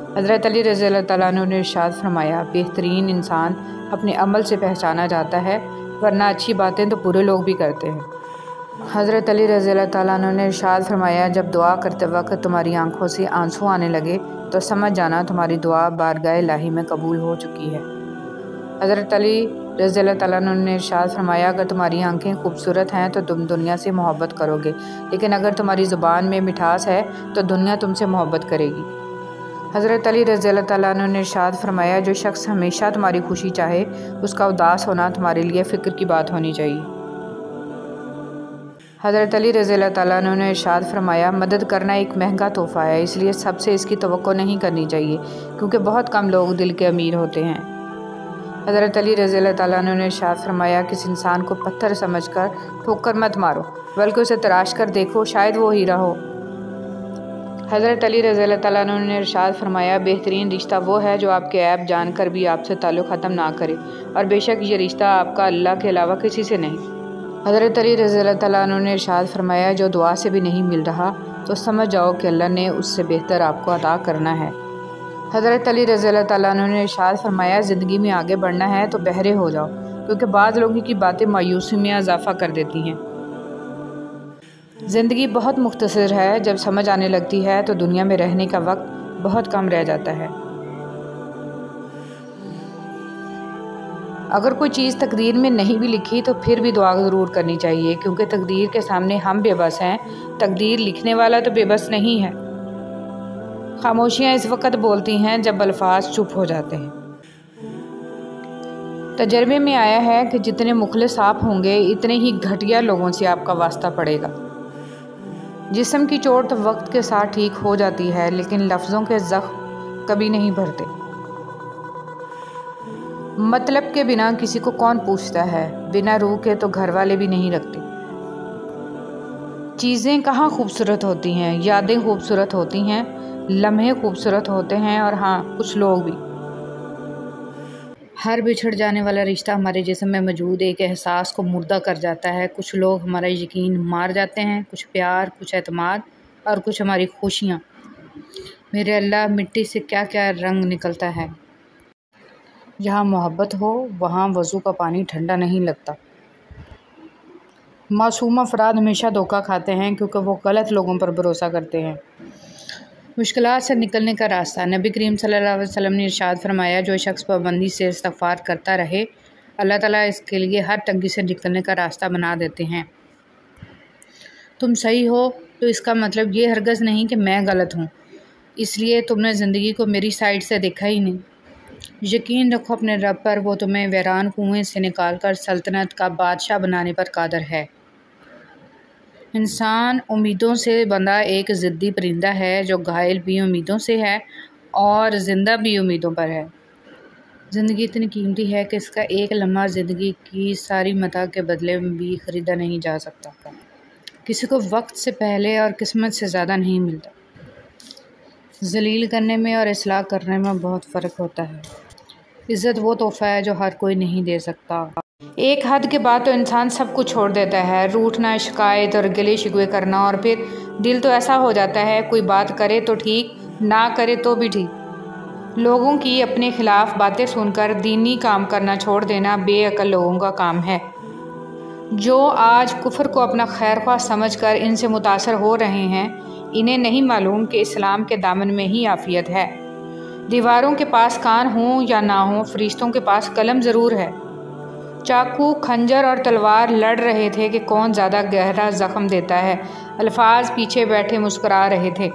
हज़रत अली रज़ियल्लाहु तआला अन्हु ने इरशाद फरमाया, बेहतरीन इंसान अपने अमल से पहचाना जाता है, वरना अच्छी बातें तो बुरे लोग भी करते हैं। हज़रत अली रज़ियल्लाहु तआला अन्हु ने इरशाद फरमाया, जब दुआ करते वक्त तुम्हारी आंखों से आंसू आने लगे तो समझ जाना तुम्हारी दुआ बारगाह इलाही में कबूल हो चुकी है। हज़रत अली रज़ियल्लाहु तआला अन्हु ने इरशाद फरमाया, अगर तुम्हारी आंखें खूबसूरत हैं तो तुम दुनिया से मोहब्बत करोगे, लेकिन अगर तुम्हारी ज़ुबान में मिठास है तो दुनिया तुमसे मोहब्बत करेगी। हज़रत अली रज़ियल्लाहु तआला अन्हु ने इरशाद फरमाया, जो शख्स हमेशा तुम्हारी खुशी चाहे उसका उदास होना तुम्हारे लिए फ़िक्र की बात होनी चाहिए। हज़रत अली रज़ियल्लाहु तआला अन्हु ने इरशाद फरमाया, मदद करना एक महंगा तोहफ़ा है, इसलिए सबसे इसकी तवक्को नहीं करनी चाहिए क्योंकि बहुत कम लोग दिल के अमीर होते हैं। हज़रत अली रज़ियल्लाहु तआला अन्हु ने इरशाद फरमाया, किसी इंसान को पत्थर समझकर ठोकर मत मारो, बल्कि उसे तराश कर देखो, शायद वो हीरा हो। हज़रत अली रज़ियल्लाहु तआला अन्हु ने इरशाद फरमाया, बेहतरीन रिश्ता वो है जो आपके ऐब जानकर भी आपसे ताल्लुक़ ख़त्म ना करे, और बेशक ये रिश्ता आपका अल्लाह के अलावा किसी से नहीं। हज़रत अली रज़ियल्लाहु तआला अन्हु ने इरशाद फरमाया, जो दुआ से भी नहीं मिल रहा तो समझ जाओ कि अल्लाह ने उससे बेहतर आपको अता करना है। हज़रत अली रज़ियल्लाहु तआला अन्हु ने इरशाद फरमाया, ज़िंदगी में आगे बढ़ना है तो बहरे हो जाओ, क्योंकि बाद लोगों की बातें मायूसी में इजाफ़ा कर देती हैं। ज़िंदगी बहुत मुख्तसर है, जब समझ आने लगती है तो दुनिया में रहने का वक्त बहुत कम रह जाता है। अगर कोई चीज़ तकदीर में नहीं भी लिखी तो फिर भी दुआ ज़रूर करनी चाहिए, क्योंकि तकदीर के सामने हम बेबस हैं, तकदीर लिखने वाला तो बेबस नहीं है। खामोशियाँ इस वक्त बोलती हैं जब अल्फाज चुप हो जाते हैं। तजर्बे में आया है कि जितने मुखलिस आप होंगे इतने ही घटिया लोगों से आपका वास्ता पड़ेगा। जिस्म की चोट तो वक्त के साथ ठीक हो जाती है, लेकिन लफ्ज़ों के ज़ख्म कभी नहीं भरते। मतलब के बिना किसी को कौन पूछता है, बिना रूह के तो घर वाले भी नहीं रखते। चीज़ें कहाँ खूबसूरत होती हैं, यादें खूबसूरत होती हैं, लम्हे खूबसूरत होते हैं, और हाँ, कुछ लोग भी। हर बिछड़ जाने वाला रिश्ता हमारे जिस्म में मौजूद एक एहसास को मुर्दा कर जाता है। कुछ लोग हमारा यकीन मार जाते हैं, कुछ प्यार, कुछ एतमाद और कुछ हमारी खुशियाँ। मेरे अल्लाह, मिट्टी से क्या क्या रंग निकलता है। जहाँ मोहब्बत हो वहाँ वज़ू का पानी ठंडा नहीं लगता। मासूम अफराद हमेशा धोखा खाते हैं क्योंकि वो गलत लोगों पर भरोसा करते हैं। मुश्किलात से निकलने का रास्ता। नबी करीम सल्लल्लाहु अलैहि वसल्लम ने इरशाद फरमाया, जो शख्स पाबंदी से इस्तिग़फ़ार करता रहे अल्लाह ताला इसके लिए हर तंगी से निकलने का रास्ता बना देते हैं। तुम सही हो तो इसका मतलब ये हरगज़ नहीं कि मैं गलत हूँ, इसलिए तुमने ज़िंदगी को मेरी साइड से देखा ही नहीं। यकीन रखो अपने रब पर, वो तुम्हें वीरान कुएं से निकालकर सल्तनत का बादशाह बनाने पर कादर है। इंसान उम्मीदों से बंधा एक ज़िद्दी परिंदा है जो घायल भी उम्मीदों से है और ज़िंदा भी उम्मीदों पर है। ज़िंदगी इतनी कीमती है कि इसका एक लम्हा ज़िंदगी की सारी मता के बदले में भी ख़रीदा नहीं जा सकता। किसी को वक्त से पहले और किस्मत से ज़्यादा नहीं मिलता। ज़लील करने में और इस्लाह करने में बहुत फ़र्क होता है। इज़्ज़त वो तोहफ़ा है जो हर कोई नहीं दे सकता। एक हद के बाद तो इंसान सब कुछ छोड़ देता है, रूठना, शिकायत और गिले शिकवे करना, और फिर दिल तो ऐसा हो जाता है, कोई बात करे तो ठीक, ना करे तो भी ठीक। लोगों की अपने खिलाफ बातें सुनकर दीनी काम करना छोड़ देना बेअक्ल लोगों का काम है, जो आज कुफ्र को अपना खैरख्वाह समझकर इनसे मुतासर हो रहे हैं। इन्हें नहीं मालूम कि इस्लाम के दामन में ही आफियत है। दीवारों के पास कान हों या ना हों, फरिश्तों के पास कलम ज़रूर है। चाकू, खंजर और तलवार लड़ रहे थे कि कौन ज़्यादा गहरा ज़ख्म देता है। अल्फाज पीछे बैठे मुस्कुरा रहे थे।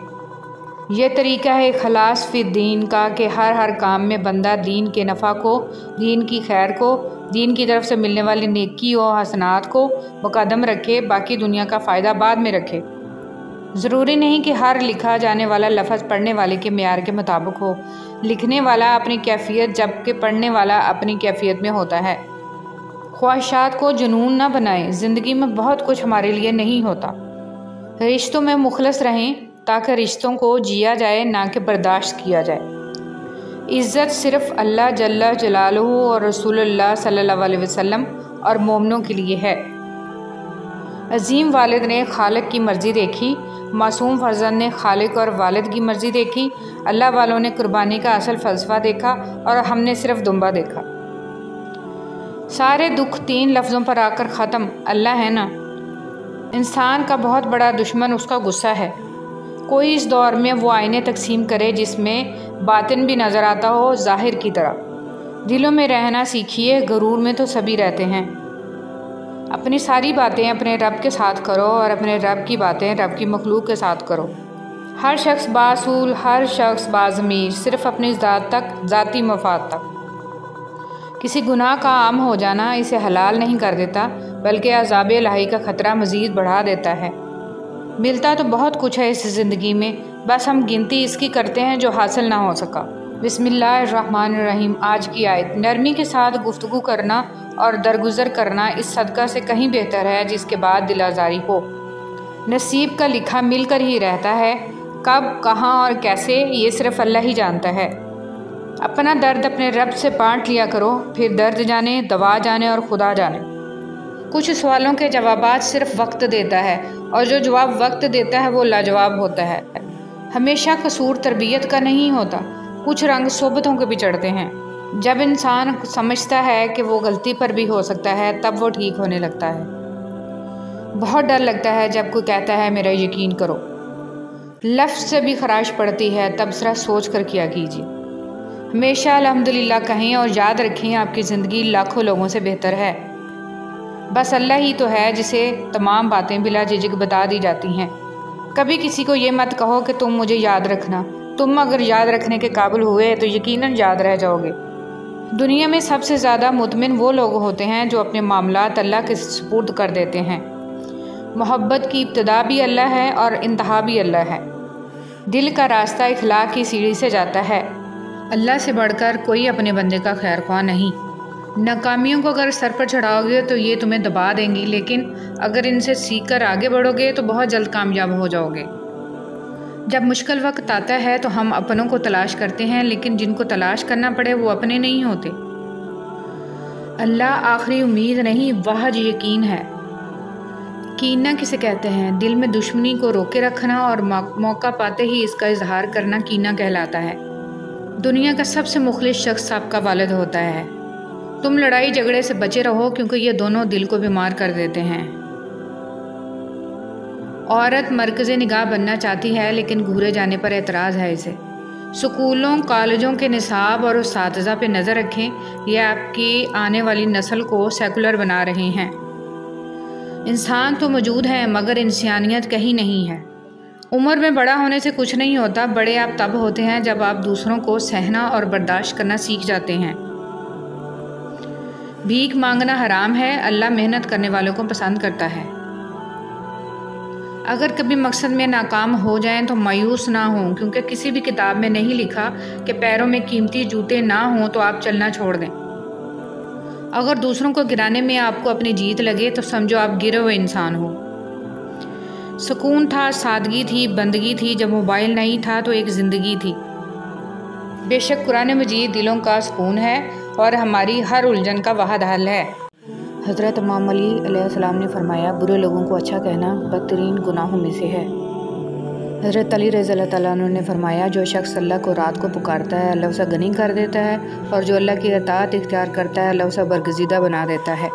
यह तरीका है खलास फिर दीन का कि हर काम में बंदा दीन के नफ़ा को, दीन की खैर को, दीन की तरफ से मिलने वाली नेकी और हसनात को मुकद्दम रखे, बाकी दुनिया का फ़ायदा बाद में रखे। ज़रूरी नहीं कि हर लिखा जाने वाला लफ्ज़ पढ़ने वाले के मेयार के मुताबिक हो। लिखने वाला अपनी कैफियत जबकि पढ़ने वाला अपनी कैफियत में होता है। ख्वाहिशात को जुनून न बनाएं। ज़िंदगी में बहुत कुछ हमारे लिए नहीं होता। रिश्तों में मुखलस रहें ताकि रिश्तों को जिया जाए, ना कि बर्दाश्त किया जाए। इज़्ज़त सिर्फ़ अल्लाह जल्ला जलालुहु और रसूलुल्लाह सल्लल्लाहु अलैहि वसल्लम और मोमिनों के लिए है। अजीम वालिद ने खालिक की मर्ज़ी देखी, मासूम फर्जंद ने खालिक और वालिद की मर्ज़ी देखी। अल्लाह वालों ने कुर्बानी का असल फ़लसफ़ा देखा और हमने सिर्फ दुम्बा देखा। सारे दुख 3 लफ्ज़ों पर आकर ख़त्म, अल्लाह है ना। इंसान का बहुत बड़ा दुश्मन उसका गुस्सा है। कोई इस दौर में वो आईने तकसीम करे जिसमें बातिन भी नज़र आता हो ज़ाहिर की तरह। दिलों में रहना सीखिए, गरूर में तो सभी रहते हैं। अपनी सारी बातें अपने रब के साथ करो और अपने रब की बातें रब की मखलूक के साथ करो। हर शख्स बासूल, हर शख्स बाज़मीर, सिर्फ़ अपनी ज़ात तक, ज़ाती मफाद तक। किसी गुनाह का आम हो जाना इसे हलाल नहीं कर देता, बल्कि अज़ाब इलाही का ख़तरा मज़ीद बढ़ा देता है। मिलता तो बहुत कुछ है इस ज़िंदगी में, बस हम गिनती इसकी करते हैं जो हासिल ना हो सका। बिस्मिल्लाहिर्रहमानिर्रहीम। आज की आयत। नरमी के साथ गुफ्तगू करना और दरगुजर करना इस सदका से कहीं बेहतर है जिसके बाद दिल आज़ारी हो। नसीब का लिखा मिलकर ही रहता है, कब, कहाँ और कैसे ये सिर्फ़ अल्लाह ही जानता है। अपना दर्द अपने रब से बांट लिया करो, फिर दर्द जाने, दवा जाने और खुदा जाने। कुछ सवालों के जवाबात सिर्फ वक्त देता है और जो जवाब वक्त देता है वो लाजवाब होता है। हमेशा कसूर तरबियत का नहीं होता, कुछ रंग सोबतों के भी चढ़ते हैं। जब इंसान समझता है कि वो गलती पर भी हो सकता है तब वो ठीक होने लगता है। बहुत डर लगता है जब कोई कहता है मेरा यकीन करो। लफ्ज़ से भी खराश पड़ती है, तब ज़रा सोच कर किया कीजिए। हमेशा अल्हम्दुलिल्लाह कहें और याद रखें आपकी ज़िंदगी लाखों लोगों से बेहतर है। बस अल्लाह ही तो है जिसे तमाम बातें बिला झिझक बता दी जाती हैं। कभी किसी को ये मत कहो कि तुम मुझे याद रखना। तुम अगर याद रखने के काबिल हुए तो यकीनन याद रह जाओगे। दुनिया में सबसे ज़्यादा मुतमिन वो लोग होते हैं जो अपने मामलात अल्लाह के सुपुर्द कर देते हैं। मोहब्बत की इब्तिदा भी अल्लाह है और इंतहा भी अल्लाह है। दिल का रास्ता इखलाक की सीढ़ी से जाता है। अल्लाह से बढ़कर कोई अपने बंदे का खैर ख्वाह नहीं। नाकामियों को अगर सर पर चढ़ाओगे तो ये तुम्हें दबा देंगी, लेकिन अगर इनसे सीख कर आगे बढ़ोगे तो बहुत जल्द कामयाब हो जाओगे। जब मुश्किल वक्त आता है तो हम अपनों को तलाश करते हैं, लेकिन जिनको तलाश करना पड़े वो अपने नहीं होते। अल्लाह आखिरी उम्मीद नहीं, वाहज यकीन है। कीना किसे कहते हैं? दिल में दुश्मनी को रोके रखना और मौका पाते ही इसका इजहार करना कीना कहलाता है। दुनिया का सबसे मुखलिस शख्स आपका वालिद होता है। तुम लड़ाई झगड़े से बचे रहो क्योंकि ये दोनों दिल को बीमार कर देते हैं। औरत मरकज़े निगाह बनना चाहती है लेकिन घूरे जाने पर एतराज़ है इसे। स्कूलों कॉलेजों के निसाब और उस्ताज़ा पे नज़र रखें, यह आपकी आने वाली नस्ल को सेकुलर बना रहे हैं। इंसान तो मौजूद है मगर इंसानियत कहीं नहीं है। उम्र में बड़ा होने से कुछ नहीं होता, बड़े आप तब होते हैं जब आप दूसरों को सहना और बर्दाश्त करना सीख जाते हैं। भीख मांगना हराम है, अल्लाह मेहनत करने वालों को पसंद करता है। अगर कभी मकसद में नाकाम हो जाएं तो मायूस ना हों, क्योंकि किसी भी किताब में नहीं लिखा कि पैरों में कीमती जूते ना हों तो आप चलना छोड़ दें। अगर दूसरों को गिराने में आपको अपनी जीत लगे तो समझो आप गिरे हुए इंसान हो। सुकून था, सादगी थी, बंदगी थी। जब मोबाइल नहीं था तो एक ज़िंदगी थी। बेशक कुरान मजीद दिलों का सुकून है और हमारी हर उलझन का वाहिद हल है। हज़रत इमाम अली अलैहिस्सलाम ने फरमाया, बुरे लोगों को अच्छा कहना बदतरीन गुनाहों में से है। हज़रत अली रज़ियल्लाहु तआला अन्हु ने फरमाया, जो शख्स अल्लाह को रात को पुकारता है अल्लाह उसे गनी कर देता है, और जो अल्लाह की अताअत इख्तियार करता है अल्लाह उसे बरगज़ीदा बना देता है।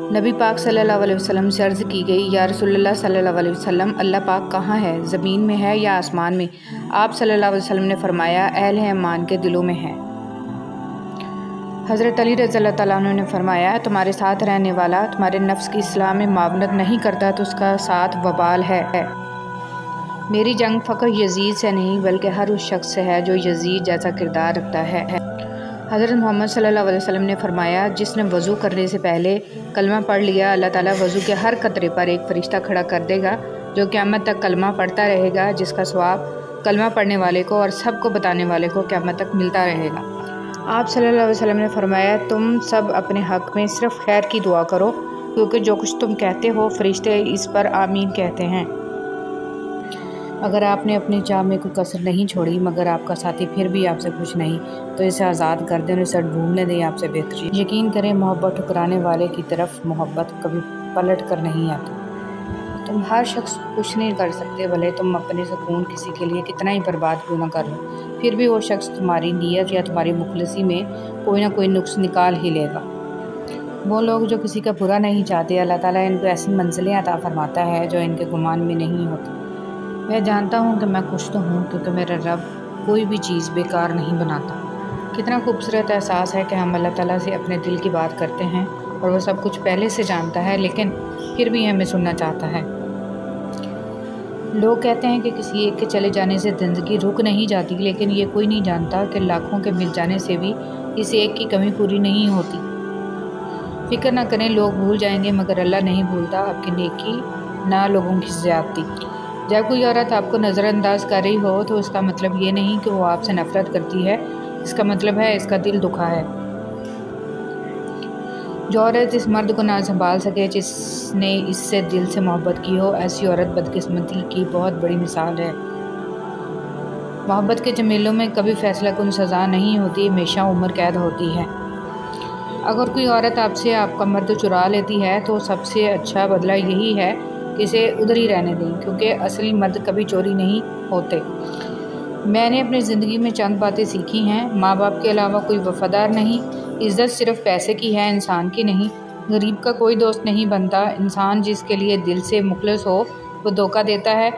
नबी पाक सल्लल्लाहु अलैहि वसल्लम से अर्ज़ की गई, या रसूलुल्लाह सल्लल्लाहु अलैहि वसल्लम, अल्लाह पाक कहाँ है, ज़मीन में है या आसमान में? आप सल्लल्लाहु अलैहि वसल्लम ने फरमाया, अहले ईमान के दिलों में है। हज़रत अली रज़ियल्लाहु तआला अन्हु ने फरमाया, तुम्हारे साथ रहने वाला तुम्हारे नफ्स की इस्लाह में मावनत नहीं करता तो उसका साथ वबाल है। मेरी जंग फ़क़्र यज़ीद से नहीं बल्कि हर उस शख्स से है जो यज़ीद जैसा किरदार रखता है। हज़रत मोहम्मद सल्लल्लाहु अलैहि वसल्लम ने फरमाया, जिसने वज़ू करने से पहले कलमा पढ़ लिया, अल्लाह ताला वज़ू के हर कतरे पर एक फ़रिश्ता खड़ा कर देगा जो क़यामत तक कलमा पढ़ता रहेगा, जिसका सवाब कलमा पढ़ने वाले को और सबको बताने वाले को क़यामत तक मिलता रहेगा। आप सल्लल्लाहु अलैहि वसल्लम ने फरमाया, तुम सब अपने हक़ में सिर्फ़ खैर की दुआ करो, क्योंकि जो कुछ तुम कहते हो फ़रिश्ते इस पर आमीन कहते हैं। अगर आपने अपनी चाह में कोई कसर नहीं छोड़ी मगर आपका साथी फिर भी आपसे खुश नहीं, तो इसे आज़ाद कर दें और इसे ढूंढने दें आपसे बेहतरीन। यकीन करें, मोहब्बत ठुकराने वाले की तरफ मोहब्बत कभी पलट कर नहीं आती। तुम हर शख्स को खुश नहीं कर सकते, भले तुम अपने सुकून किसी के लिए कितना ही बर्बाद क्यों ना कर लो, फिर भी वो शख्स तुम्हारी नीयत या तुम्हारी मुखलिसी में कोई ना कोई नुक्स निकाल ही लेगा। वो लोग जो किसी का बुरा नहीं चाहते, अल्लाह ताला इनको ऐसी मंजिलें अता फरमाता है जो इनके गुमान में नहीं होती। मैं जानता हूँ कि मैं खुश तो हूँ, क्योंकि मेरा रब कोई भी चीज़ बेकार नहीं बनाता। कितना खूबसूरत एहसास है कि हम अल्लाह ताला से अपने दिल की बात करते हैं और वो सब कुछ पहले से जानता है, लेकिन फिर भी हमें सुनना चाहता है। लोग कहते हैं कि किसी एक के चले जाने से ज़िंदगी रुक नहीं जाती, लेकिन ये कोई नहीं जानता कि लाखों के मिल जाने से भी इस एक की कमी पूरी नहीं होती। फ़िक्र ना करें, लोग भूल जाएंगे मगर अल्लाह नहीं भूलता आपकी नेकी ना लोगों की ज़्यादती। जब कोई औरत आपको नज़रअंदाज कर रही हो तो इसका मतलब ये नहीं कि वो आपसे नफ़रत करती है, इसका मतलब है इसका दिल दुखा है। जो औरत इस मर्द को ना संभाल सके जिसने इससे दिल से मोहब्बत की हो, ऐसी औरत बदकिस्मती की बहुत बड़ी मिसाल है। मोहब्बत के झमेलों में कभी फैसला कुन सज़ा नहीं होती, हमेशा उम्र कैद होती है। अगर कोई औरत आपसे आपका मर्द चुरा लेती है तो सबसे अच्छा बदला यही है कि इसे उधर ही रहने दें, क्योंकि असली मर्द कभी चोरी नहीं होते। मैंने अपनी ज़िंदगी में चंद बातें सीखी हैं। माँ बाप के अलावा कोई वफ़ादार नहीं, इज़्ज़त सिर्फ़ पैसे की है, इंसान की नहीं। गरीब का कोई दोस्त नहीं बनता, इंसान जिसके लिए दिल से मुखलिस हो वो धोखा देता है।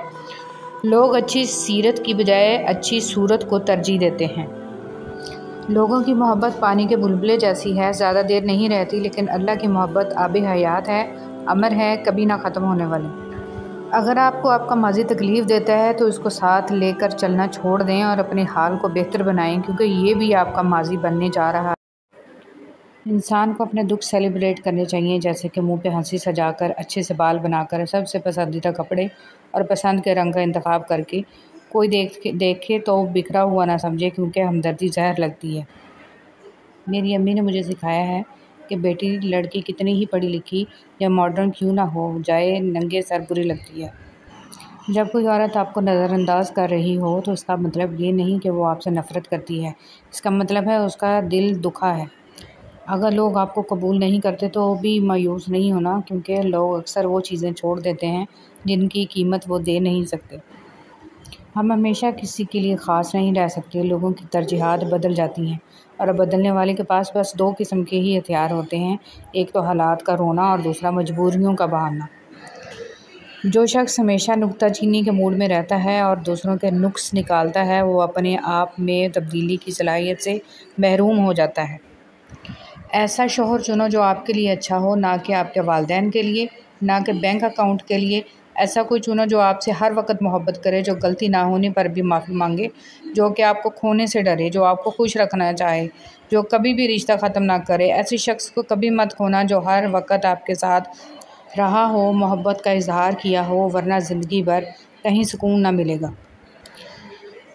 लोग अच्छी सीरत की बजाय अच्छी सूरत को तरजीह देते हैं। लोगों की मोहब्बत पानी के बुलबुले जैसी है, ज़्यादा देर नहीं रहती, लेकिन अल्लाह की मोहब्बत आब हयात है, अमर है, कभी ना ख़त्म होने वाली। अगर आपको आपका माजी तकलीफ़ देता है तो इसको साथ लेकर चलना छोड़ दें और अपने हाल को बेहतर बनाएं, क्योंकि ये भी आपका माजी बनने जा रहा है। इंसान को अपने दुख सेलिब्रेट करने चाहिए, जैसे कि मुंह पे हंसी सजाकर, अच्छे से बाल बनाकर, सबसे पसंदीदा कपड़े और पसंद के रंग का इंतखाब करके। कोई देखे तो बिखरा हुआ ना समझे, क्योंकि हमदर्दी जहर लगती है। मेरी अम्मी ने मुझे सिखाया है कि बेटी लड़की कितनी ही पढ़ी लिखी या मॉडर्न क्यों ना हो जाए, नंगे सर बुरी लगती है। जब कोई औरत आपको नज़रअंदाज कर रही हो तो इसका मतलब ये नहीं कि वो आपसे नफ़रत करती है, इसका मतलब है उसका दिल दुखा है। अगर लोग आपको कबूल नहीं करते तो भी मायूस नहीं होना, क्योंकि लोग अक्सर वो चीज़ें छोड़ देते हैं जिनकी कीमत वो दे नहीं सकते। हम हमेशा किसी के लिए ख़ास नहीं रह सकते, लोगों की तरजीहात बदल जाती हैं और बदलने वाले के पास बस दो किस्म के ही हथियार होते हैं, एक तो हालात का रोना और दूसरा मजबूरियों का बहाना। जो शख्स हमेशा नुक्ताचीनी के मूड में रहता है और दूसरों के नुक्स निकालता है, वो अपने आप में तब्दीली की सलाहियत से महरूम हो जाता है। ऐसा शौहर चुनो जो आपके लिए अच्छा हो, ना कि आपके वालिदैन के लिए, ना कि बैंक अकाउंट के लिए, ऐसा कोई चुनो जो आपसे हर वक्त मोहब्बत करे, जो गलती ना होने पर भी माफ़ी मांगे, जो कि आपको खोने से डरे, जो आपको खुश रखना चाहे, जो कभी भी रिश्ता ख़त्म ना करे। ऐसे शख्स को कभी मत खोना जो हर वक्त आपके साथ रहा हो, मोहब्बत का इजहार किया हो, वरना ज़िंदगी भर कहीं सुकून ना मिलेगा।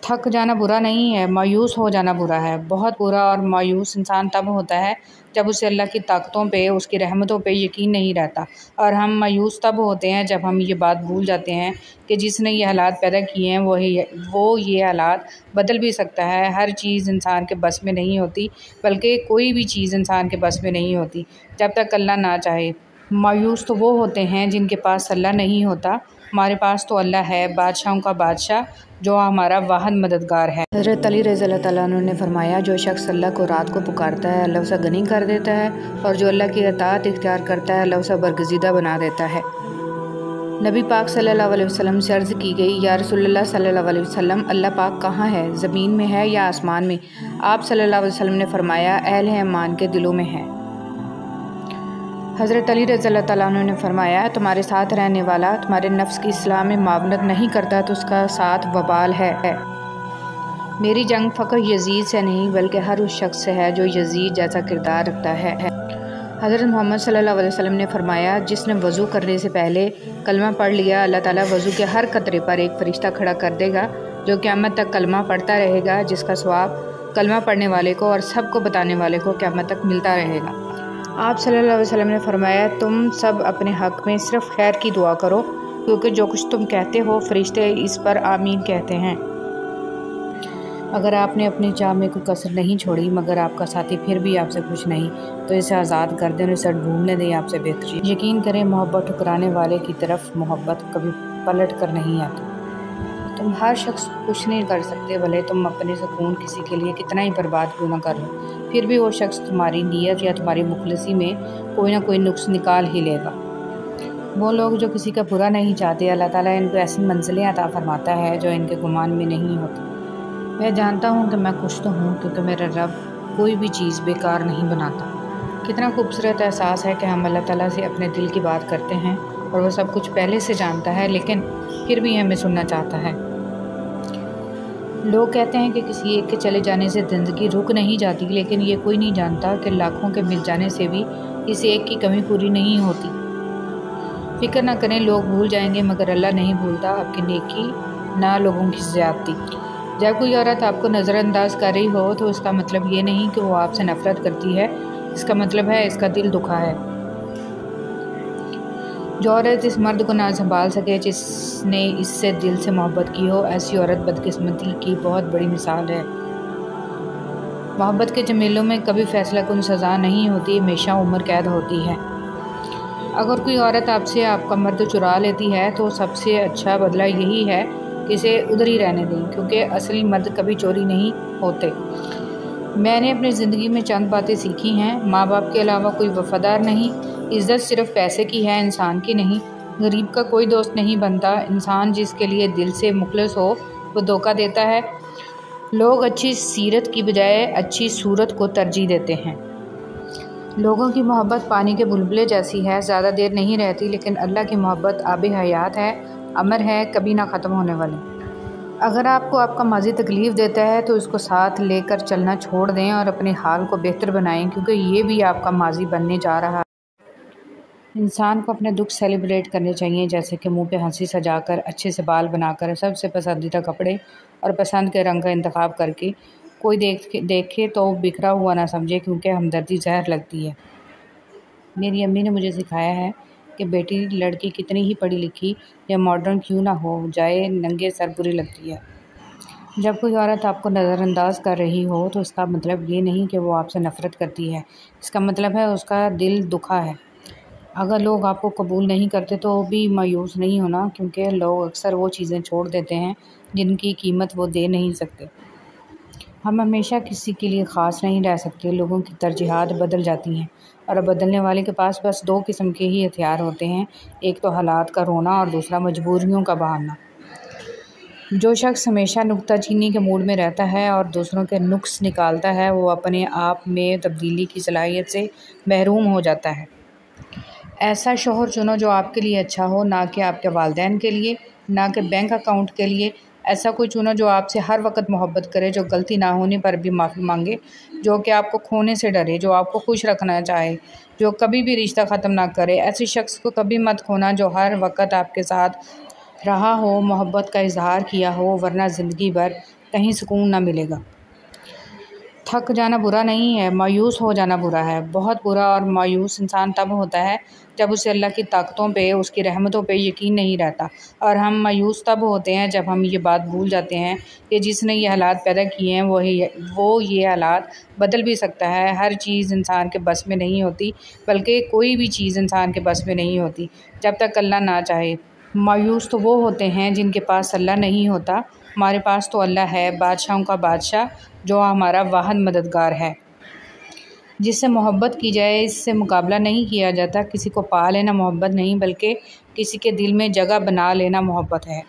थक जाना बुरा नहीं है, मायूस हो जाना बुरा है। बहुत बुरा और मायूस इंसान तब होता है जब उसे अल्लाह की ताकतों पे, उसकी रहमतों पे यकीन नहीं रहता। और हम मायूस तब होते हैं जब हम ये बात भूल जाते हैं कि जिसने ये हालात पैदा किए हैं वो ये हालात बदल भी सकता है। हर चीज़ इंसान के बस में नहीं होती, बल्कि कोई भी चीज़ इंसान के बस में नहीं होती जब तक अल्लाह ना चाहे। मायूस तो वो होते हैं जिनके पास अल्लाह नहीं होता। हमारे पास तो अल्लाह है, बादशाहों का बादशाह, जो हमारा वाहद मददगार है। हज़रत अली रज़ी अल्लाह तआला अन्हु ने फरमाया, जो शख्स अल्लाह को रात को पुकारता है अल्लाह उसे गनी कर देता है, और जो अल्लाह की अताअत इख्तियार करता है अल्लाह उसे बरगज़ीदा बना देता है। नबी पाक सल्लल्लाहु अलैहि वसल्लम से अर्ज़ की गई, या रसूलुल्लाह सल्लल्लाहु अलैहि वसल्लम, अल्लाह पाक कहाँ है, ज़मीन में है या आसमान में? आप सल्लल्लाहु अलैहि वसल्लम ने फरमाया, अहले ईमान के दिलों में है। हज़रत अली रज़ी अल्लाह तआला अन्हु ने फरमाया, तुम्हारे साथ रहने वाला तुम्हारे नफ्स की इस्लाह में मावनत नहीं करता तो उसका साथ वबाल है। मेरी जंग फ़कत यजीद से नहीं बल्कि हर उस शख्स से है जो यजीद जैसा किरदार रखता है। हज़रत मोहम्मद सल्लल्लाहु अलैहि वसल्लम ने फरमाया, जिसने वज़ू करने से पहले कलमा पढ़ लिया, अल्लाह ताला वज़ू के हर कतरे पर एक फ़रिश्ता खड़ा कर देगा जो क़यामत तक कलमा पढ़ता रहेगा, जिसका सवाब कलमा पढ़ने वाले को और सबको बताने वाले को क़यामत तक मिलता रहेगा। आप सल्लल्लाहु अलैहि वसल्लम ने फरमाया, तुम सब अपने हक़ में सिर्फ़ खैर की दुआ करो, क्योंकि जो कुछ तुम कहते हो फ़रिश्ते इस पर आमीन कहते हैं। अगर आपने अपनी चाह में कोई कसर नहीं छोड़ी मगर आपका साथी फिर भी आपसे खुश नहीं, तो इसे आज़ाद कर दें और इसे ढूंढने दें आपसे बेहतर। यकीन करें, मोहब्बत ठुकराने वाले की तरफ मोहब्बत कभी पलट कर नहीं आती। तुम हर शख्स को खुश नहीं कर सकते, भले तुम अपने सुकून किसी के लिए कितना ही बर्बाद क्यों ना कर लो, फिर भी वो शख्स तुम्हारी नीयत या तुम्हारी मुखलिसी में कोई ना कोई नुक्स निकाल ही लेगा। वो लोग जो किसी का बुरा नहीं चाहते, अल्लाह ताला इनको ऐसी मंजिलें अता फरमाता है जो इनके गुमान में नहीं होती। मैं जानता हूँ कि मैं खुश तो हूँ, क्योंकि मेरा रब कोई भी चीज़ बेकार नहीं बनाता। कितना खूबसूरत एहसास है कि हम अल्लाह ताला से अपने दिल की बात करते हैं और वह सब कुछ पहले से जानता है, लेकिन फिर भी हमें सुनना चाहता है। लोग कहते हैं कि किसी एक के चले जाने से ज़िंदगी रुक नहीं जाती, लेकिन ये कोई नहीं जानता कि लाखों के मिल जाने से भी किसी एक की कमी पूरी नहीं होती। फ़िक्र ना करें, लोग भूल जाएंगे मगर अल्लाह नहीं भूलता आपकी नेकी ना लोगों की ज़्यादती। जब कोई औरत आपको नज़रअंदाज कर रही हो तो इसका मतलब ये नहीं कि वो आपसे नफ़रत करती है, इसका मतलब है इसका दिल दुखा है। जो औरत इस मर्द को ना संभाल सके जिसने इससे दिल से मोहब्बत की हो, ऐसी औरत बदकिस्मती की बहुत बड़ी मिसाल है। मोहब्बत के झमेलों में कभी फैसला कुन सज़ा नहीं होती, हमेशा उम्र कैद होती है। अगर कोई औरत आपसे आपका मर्द चुरा लेती है तो सबसे अच्छा बदला यही है कि इसे उधर ही रहने दें, क्योंकि असली मर्द कभी चोरी नहीं होते। मैंने अपनी ज़िंदगी में चंद बातें सीखी हैं। माँ बाप के अलावा कोई वफ़ादार नहीं, इज़्ज़त सिर्फ़ पैसे की है, इंसान की नहीं। गरीब का कोई दोस्त नहीं बनता, इंसान जिसके लिए दिल से मुखलिस हो वो धोखा देता है। लोग अच्छी सीरत की बजाय अच्छी सूरत को तरजीह देते हैं। लोगों की मोहब्बत पानी के बुलबुले जैसी है, ज़्यादा देर नहीं रहती, लेकिन अल्लाह की मोहब्बत आब हयात है, अमर है, कभी ना ख़त्म होने वाली। अगर आपको आपका माजी तकलीफ़ देता है तो इसको साथ लेकर चलना छोड़ दें और अपने हाल को बेहतर बनाएं, क्योंकि ये भी आपका माजी बनने जा रहा है। इंसान को अपने दुख सेलिब्रेट करने चाहिए, जैसे कि मुंह पे हंसी सजाकर, अच्छे से बाल बनाकर, सबसे पसंदीदा कपड़े और पसंद के रंग का इंतखाब करके। कोई देखे तो बिखरा हुआ ना समझे, क्योंकि हमदर्दी जहर लगती है। मेरी अम्मी ने मुझे सिखाया है कि बेटी लड़की कितनी ही पढ़ी लिखी या मॉडर्न क्यों ना हो जाए, नंगे सर बुरी लगती है। जब कोई औरत आपको नज़रअंदाज कर रही हो तो इसका मतलब ये नहीं कि वो आपसे नफ़रत करती है, इसका मतलब है उसका दिल दुखा है। अगर लोग आपको कबूल नहीं करते तो भी मायूस नहीं होना, क्योंकि लोग अक्सर वो चीज़ें छोड़ देते हैं जिनकी कीमत वो दे नहीं सकते। हम हमेशा किसी के लिए ख़ास नहीं रह सकते, लोगों की तरजीहात बदल जाती हैं और बदलने वाले के पास बस दो किस्म के ही हथियार होते हैं, एक तो हालात का रोना और दूसरा मजबूरियों का बहाना। जो शख्स हमेशा नुक्ताचीनी के मूड में रहता है और दूसरों के नुक्स निकालता है, वो अपने आप में तब्दीली की सलाहियत से महरूम हो जाता है। ऐसा शौहर चुनो जो आपके लिए अच्छा हो, ना कि आपके वालिदैन के लिए, ना कि बैंक अकाउंट के लिए। ऐसा कोई चुनो जो आपसे हर वक्त मोहब्बत करे, जो गलती ना होने पर भी माफ़ी मांगे, जो कि आपको खोने से डरे, जो आपको खुश रखना चाहे, जो कभी भी रिश्ता ख़त्म ना करे। ऐसे शख्स को कभी मत खोना जो हर वक्त आपके साथ रहा हो, मोहब्बत का इजहार किया हो, वरना ज़िंदगी भर कहीं सुकून ना मिलेगा। थक जाना बुरा नहीं है, मायूस हो जाना बुरा है। बहुत बुरा और मायूस इंसान तब होता है जब उसे अल्लाह की ताकतों पे, उसकी रहमतों पे यकीन नहीं रहता। और हम मायूस तब होते हैं जब हम ये बात भूल जाते हैं कि जिसने ये हालात पैदा किए हैं वो ये हालात बदल भी सकता है। हर चीज़ इंसान के बस में नहीं होती, बल्कि कोई भी चीज़ इंसान के बस में नहीं होती जब तक अल्लाह ना चाहे। मायूस तो वो होते हैं जिनके पास अल्लाह नहीं होता। हमारे पास तो अल्लाह है, बादशाहों का बादशाह, जो हमारा वाहद मददगार है, जिससे मोहब्बत की जाए, इससे मुकाबला नहीं किया जाता। किसी को पा लेना मोहब्बत नहीं, बल्कि किसी के दिल में जगह बना लेना मोहब्बत है।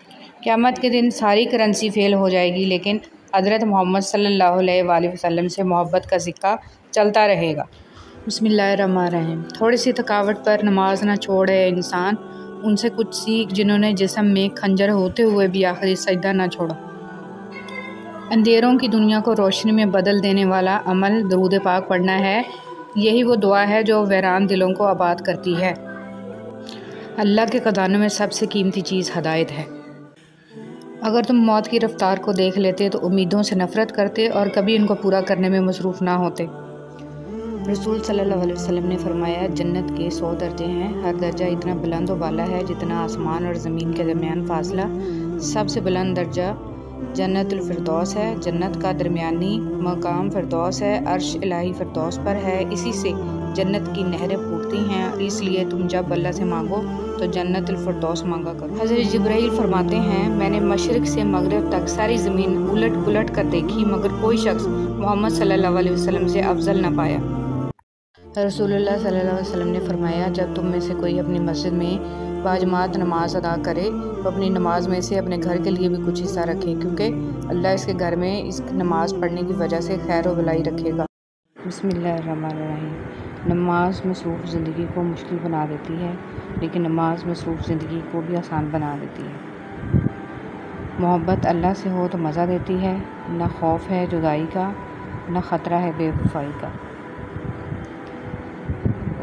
क़यामत के दिन सारी करेंसी फ़ेल हो जाएगी, लेकिन हज़रत मोहम्मद सल्लल्लाहु अलैहि वसल्लम से मोहब्बत का सिक्का चलता रहेगा। बिस्मिल्लाहिर्रहमानिर्रहीम। थोड़ी सी थकावट पर नमाज ना छोड़े इंसान, उनसे कुछ सीख जिन्होंने जिस्म में खंजर होते हुए भी आखिरी सजदा ना छोड़ा। अंधेरों की दुनिया को रोशनी में बदल देने वाला अमल दरूद पाक पढ़ना है। यही वो दुआ है जो वीरान दिलों को आबाद करती है। अल्लाह के खजानों में सबसे कीमती चीज़ हदायत है। अगर तुम मौत की रफ्तार को देख लेते तो उम्मीदों से नफ़रत करते और कभी इनको पूरा करने में मसरूफ़ ना होते। रसूल सल्लल्लाहु अलैहि वसल्लम ने फरमाया, जन्नत के 100 दर्जे हैं, हर दर्जा इतना बुलंद व बाला है जितना आसमान और ज़मीन के दरमियान फासला। सबसे बुलंद दर्जा जन्नतुल फिरदौस है। जन्नत का दरमियानी मकाम फिरदौस है, अर्श इलाही फिरदौस पर है। इसी से जन्नत की नहरें फूटती हैं। इसलिए तुम जब अल्लाह से मांगो तो जन्नतुल फिरदौस मांगा करो। हज़रत जिब्राइल फरमाते हैं, मैंने मशरिक़ से मगरिब तक सारी ज़मीन उलट पुलट कर देखी, मगर कोई शख्स मोहम्मद सल्लल्लाहु अलैहि वसल्लम से अफजल न पाया। रसूलुल्लाह सल्लल्लाहु अलैहि वसल्लम ने फरमाया, जब तुम में से कोई अपनी मस्जिद में बाजमात नमाज अदा करे तो अपनी नमाज में से अपने घर के लिए भी कुछ हिस्सा रखे, क्योंकि अल्लाह इसके घर में इस नमाज पढ़ने की वजह से खैर व भलाई रखेगा। बिस्मिल्लाहिर्रहमानिर्रहीम। नमाज मसरूफ़ ज़िंदगी को मुश्किल बना देती है, लेकिन नमाज मसरूफ़ ज़िंदगी को भी आसान बना देती है। मोहब्बत अल्लाह से हो तो मज़ा देती है, न खौफ है जुदाई का, न ख़तरा है बेवफाई का।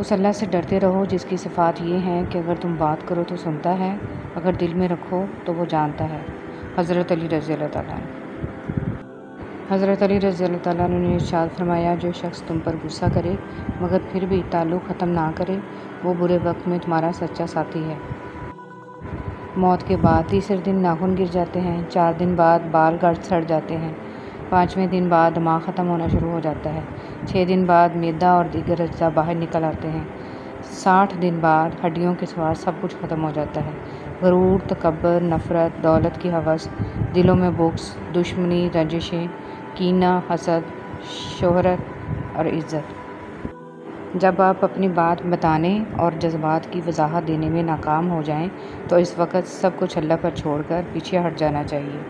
उस अल्लाह से डरते रहो जिसकी सिफ़ात ये हैं कि अगर तुम बात करो तो सुनता है, अगर दिल में रखो तो वो जानता है। हज़रत अली रज़ियल्लाहु तआला हज़रत अली रज़ियल्लाहु तआला ने इरशाद फरमाया, जो शख्स तुम पर गुस्सा करे मगर फिर भी ताल्लुक़ ख़त्म ना करे, वो बुरे वक्त में तुम्हारा सच्चा साथी है। मौत के बाद तीसरे दिन नाखून गिर जाते हैं, 4 दिन बाद बाल गाढ़ सड़ जाते हैं, 5वें दिन बाद दिमाग ख़त्म होना शुरू हो जाता है, 6 दिन बाद मैदा और दीगर अज्जा बाहर निकल आते हैं, 60 दिन बाद हड्डियों के सिवा सब कुछ ख़त्म हो जाता है। गरूर, तकब्बुर, नफ़रत, दौलत की हवस, दिलों में बुग़्ज़, दुश्मनी, रंजिशें, कीना, हसद, शोहरत और इज़्ज़त। जब आप अपनी बात बताने और जज्बात की वजाहत देने में नाकाम हो जाएं, तो इस वक्त सब कुछ अल्लाह पर छोड़कर पीछे हट जाना चाहिए।